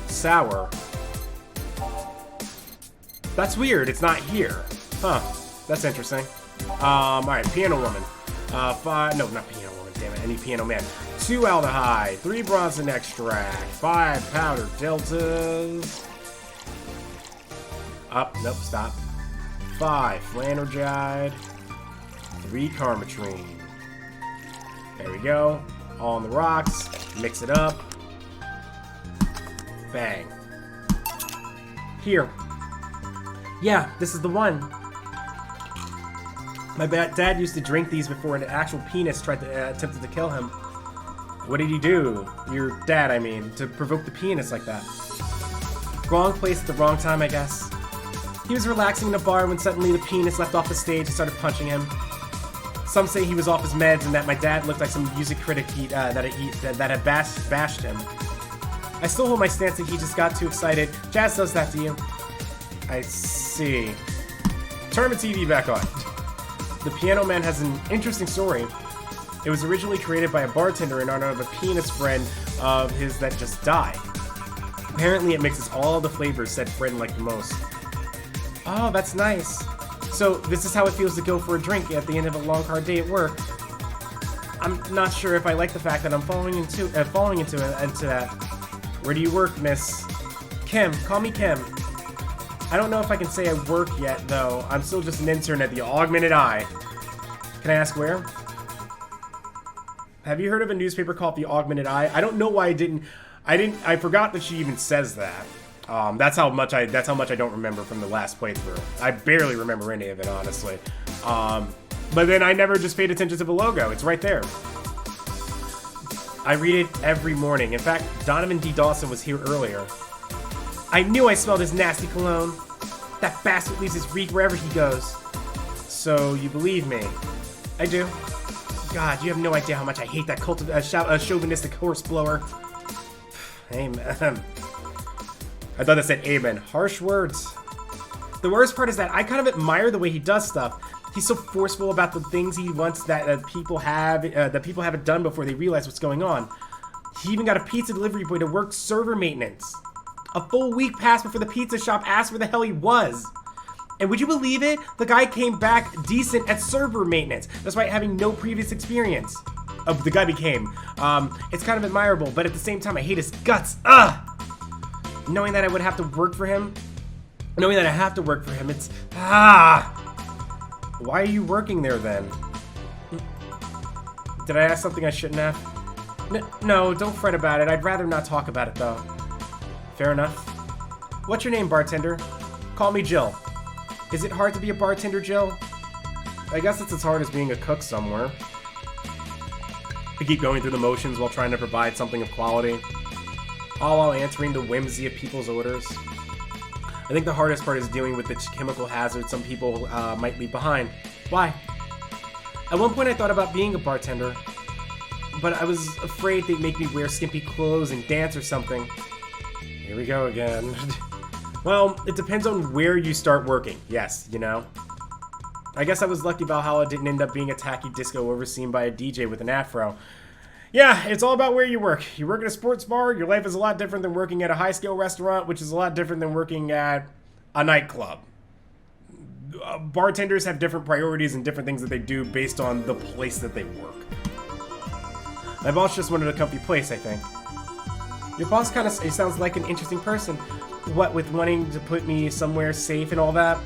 Sour. That's weird. It's not here. Huh. That's interesting. Alright. Piano woman. No, not piano woman. Damn it. I need piano man. 2 aldehyde. 3 Bronson extract. 5 powdered deltas. Nope. Stop. 5 flanergide. 3 carmetrine. There we go. All on the rocks. Mix it up. Bang. Here. Yeah, this is the one. My dad used to drink these before an actual penis attempted to kill him. What did he do? Your dad, I mean, to provoke the penis like that. Wrong place at the wrong time, I guess. He was relaxing in a bar when suddenly the penis left off the stage and started punching him. Some say he was off his meds and that my dad looked like some music critic that had bashed him. I still hold my stance that he just got too excited. Jazz does that to you. I see. Turn the TV back on. The Piano Man has an interesting story. It was originally created by a bartender in honor of a penis friend of his that just died. Apparently it mixes all the flavors said friend liked the most. Oh, that's nice. So, this is how it feels to go for a drink at the end of a long, hard day at work. I'm not sure if I like the fact that I'm falling into that. Where do you work, Miss? Kim. Call me Kim. I don't know if I can say I work yet, though. I'm still just an intern at the Augmented Eye. Can I ask where? Have you heard of a newspaper called the Augmented Eye? I don't know why I forgot that she even says that. That's how much I don't remember from the last playthrough. I barely remember any of it, honestly. But then I never just paid attention to the logo. It's right there. I read it every morning. In fact, Donovan D. Dawson was here earlier. I knew I smelled his nasty cologne. That bastard leaves his reek wherever he goes. So, you believe me? I do. God, you have no idea how much I hate that chauvinistic horse blower. Amen. I thought that said amen. Harsh words. The worst part is that I kind of admire the way he does stuff. He's so forceful about the things he wants that people haven't done before they realize what's going on. He even got a pizza delivery boy to work server maintenance. A full week passed before the pizza shop asked where the hell he was. And would you believe it? The guy came back decent at server maintenance, despite having no previous experience. The guy became. It's kind of admirable, but at the same time, I hate his guts. Ugh! Knowing that I would have to work for him, it's, Why are you working there then? Did I ask something I shouldn't have? No, don't fret about it. I'd rather not talk about it, though. Fair enough. What's your name, bartender? Call me Jill. Is it hard to be a bartender, Jill? I guess it's as hard as being a cook somewhere. I keep going through the motions while trying to provide something of quality, all while answering the whimsy of people's orders. I think the hardest part is dealing with the chemical hazards some people might leave behind. Why? At one point I thought about being a bartender, but I was afraid they'd make me wear skimpy clothes and dance or something. Here we go again. Well, it depends on where you start working. Yes, you know. I guess I was lucky Valhalla didn't end up being a tacky disco overseen by a DJ with an afro. Yeah, it's all about where you work. You work at a sports bar, your life is a lot different than working at a high-scale restaurant, which is a lot different than working at a nightclub. Bartenders have different priorities and different things that they do based on the place that they work. My boss just wanted a comfy place, I think. Your boss kind of sounds like an interesting person. What, with wanting to put me somewhere safe and all that?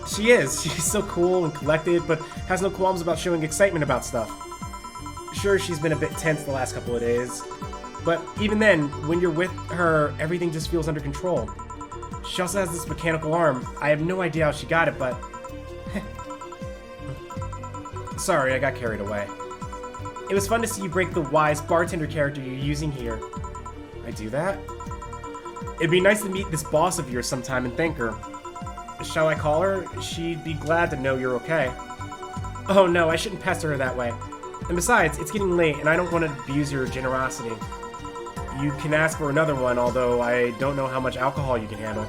She is. She's so cool and collected, but has no qualms about showing excitement about stuff. Sure, she's been a bit tense the last couple of days, but even then, when you're with her, everything just feels under control. She also has this mechanical arm. I have no idea how she got it, but... Sorry, I got carried away. It was fun to see you break the wise bartender character you're using here. I do that? It'd be nice to meet this boss of yours sometime and thank her. Shall I call her? She'd be glad to know you're okay. Oh no, I shouldn't pester her that way. And besides, it's getting late and I don't want to abuse your generosity. You can ask for another one, although I don't know how much alcohol you can handle.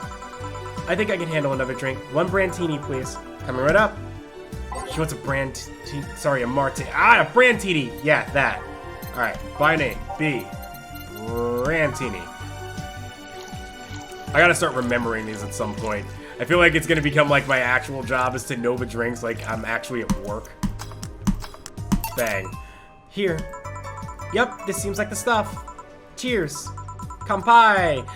I think I can handle another drink. One brandini, please. Coming right up. She wants a a martini. A brandini! Yeah, that. Alright, by name, B. Brandini. I gotta start remembering these at some point. I feel like it's gonna become like my actual job is to know the drinks like I'm actually at work. Bang. Here. Yep, this seems like the stuff. Cheers. Kampai.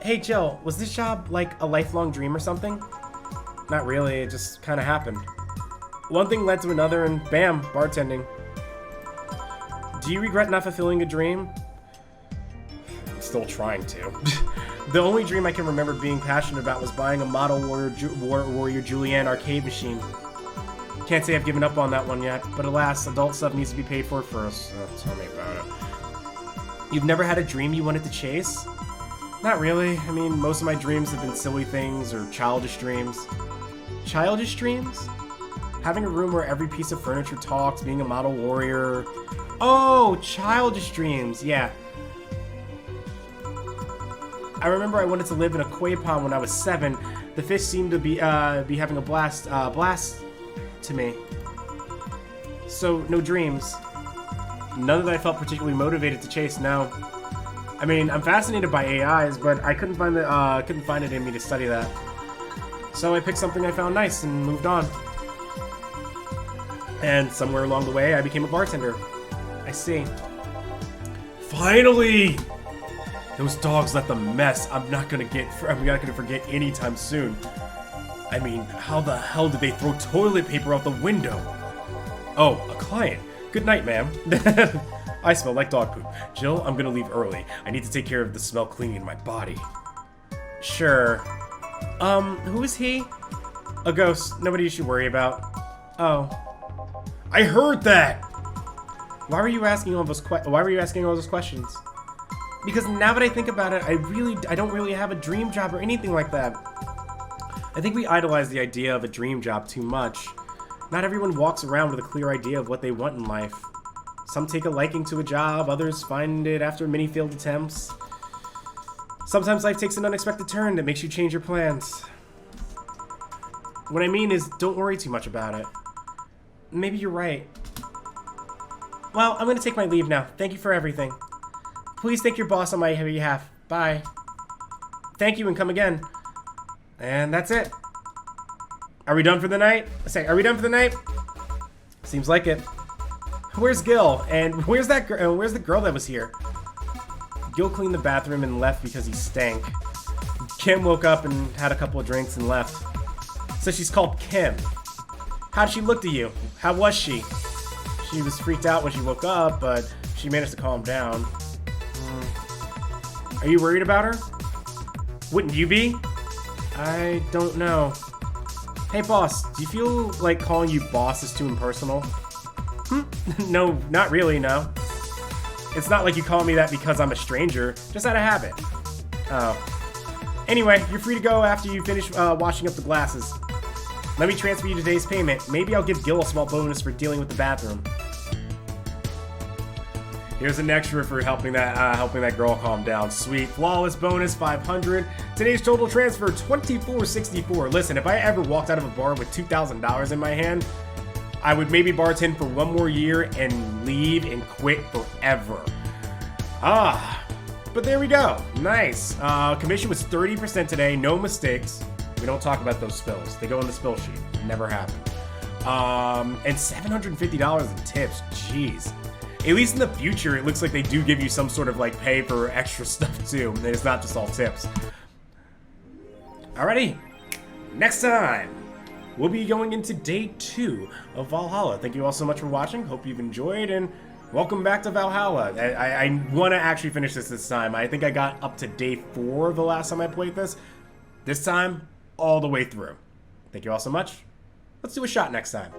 Hey Jill, was this job like a lifelong dream or something? Not really, it just kinda happened. One thing led to another and bam, bartending. Do you regret not fulfilling a dream? I'm still trying to. The only dream I can remember being passionate about was buying a Model Warrior Julianne arcade machine. Can't say I've given up on that one yet, but alas, adult stuff needs to be paid for first. Tell me about it. You've never had a dream you wanted to chase? Not really. I mean, most of my dreams have been silly things or childish dreams. Childish dreams? Having a room where every piece of furniture talks, being a model warrior. Oh, childish dreams, yeah. I remember I wanted to live in a koi pond when I was 7. The fish seemed to be having a blast to me. So, no dreams. None that I felt particularly motivated to chase, no. I mean, I'm fascinated by AIs, but I couldn't find it in me to study that. So I picked something I found nice and moved on. And somewhere along the way, I became a bartender. I see. Finally! Those dogs left a mess I'm not gonna forget anytime soon. I mean, how the hell did they throw toilet paper out the window? Oh, a client. Good night, ma'am. I smell like dog poop. Jill, I'm gonna leave early. I need to take care of the smell cleaning in my body. Sure. Who is he? A ghost. Nobody you should worry about. Oh. I heard that! Why were you asking all those questions? Because now that I think about it, I don't really have a dream job or anything like that. I think we idolize the idea of a dream job too much. Not everyone walks around with a clear idea of what they want in life. Some take a liking to a job, others find it after many failed attempts. Sometimes life takes an unexpected turn that makes you change your plans. What I mean is, don't worry too much about it. Maybe you're right. Well, I'm gonna take my leave now. Thank you for everything. Please thank your boss on my behalf. Bye. Thank you and come again. And that's it. Are we done for the night? Say, are we done for the night? Seems like it. Where's Gil? And where's that girl? Where's the girl that was here? Gil cleaned the bathroom and left because he stank. Kim woke up and had a couple of drinks and left. So she's called Kim. How'd she look to you? How was she? She was freaked out when she woke up, but she managed to calm down. Are you worried about her? Wouldn't you be? I don't know. Hey boss, do you feel like calling you boss is too impersonal? No, not really, no. It's not like you call me that because I'm a stranger, just out of habit. Oh. Anyway, you're free to go after you finish washing up the glasses. Let me transfer you today's payment. Maybe I'll give Gil a small bonus for dealing with the bathroom. Here's an extra for helping that girl calm down. Sweet. Flawless bonus, 500. Today's total transfer, 2464. Listen, if I ever walked out of a bar with $2,000 in my hand, I would maybe bartend for one more year and leave and quit forever. But there we go. Nice. Commission was 30% today. No mistakes. We don't talk about those spills. They go in the spill sheet. Never happened. And $750 in tips. Jeez. At least in the future, it looks like they do give you some sort of like pay for extra stuff too. And it's not just all tips. Alrighty. Next time, we'll be going into day 2 of Valhalla. Thank you all so much for watching. Hope you've enjoyed and welcome back to Valhalla. I want to actually finish this time. I think I got up to day 4 the last time I played this. This time, all the way through. Thank you all so much. Let's do a shot next time.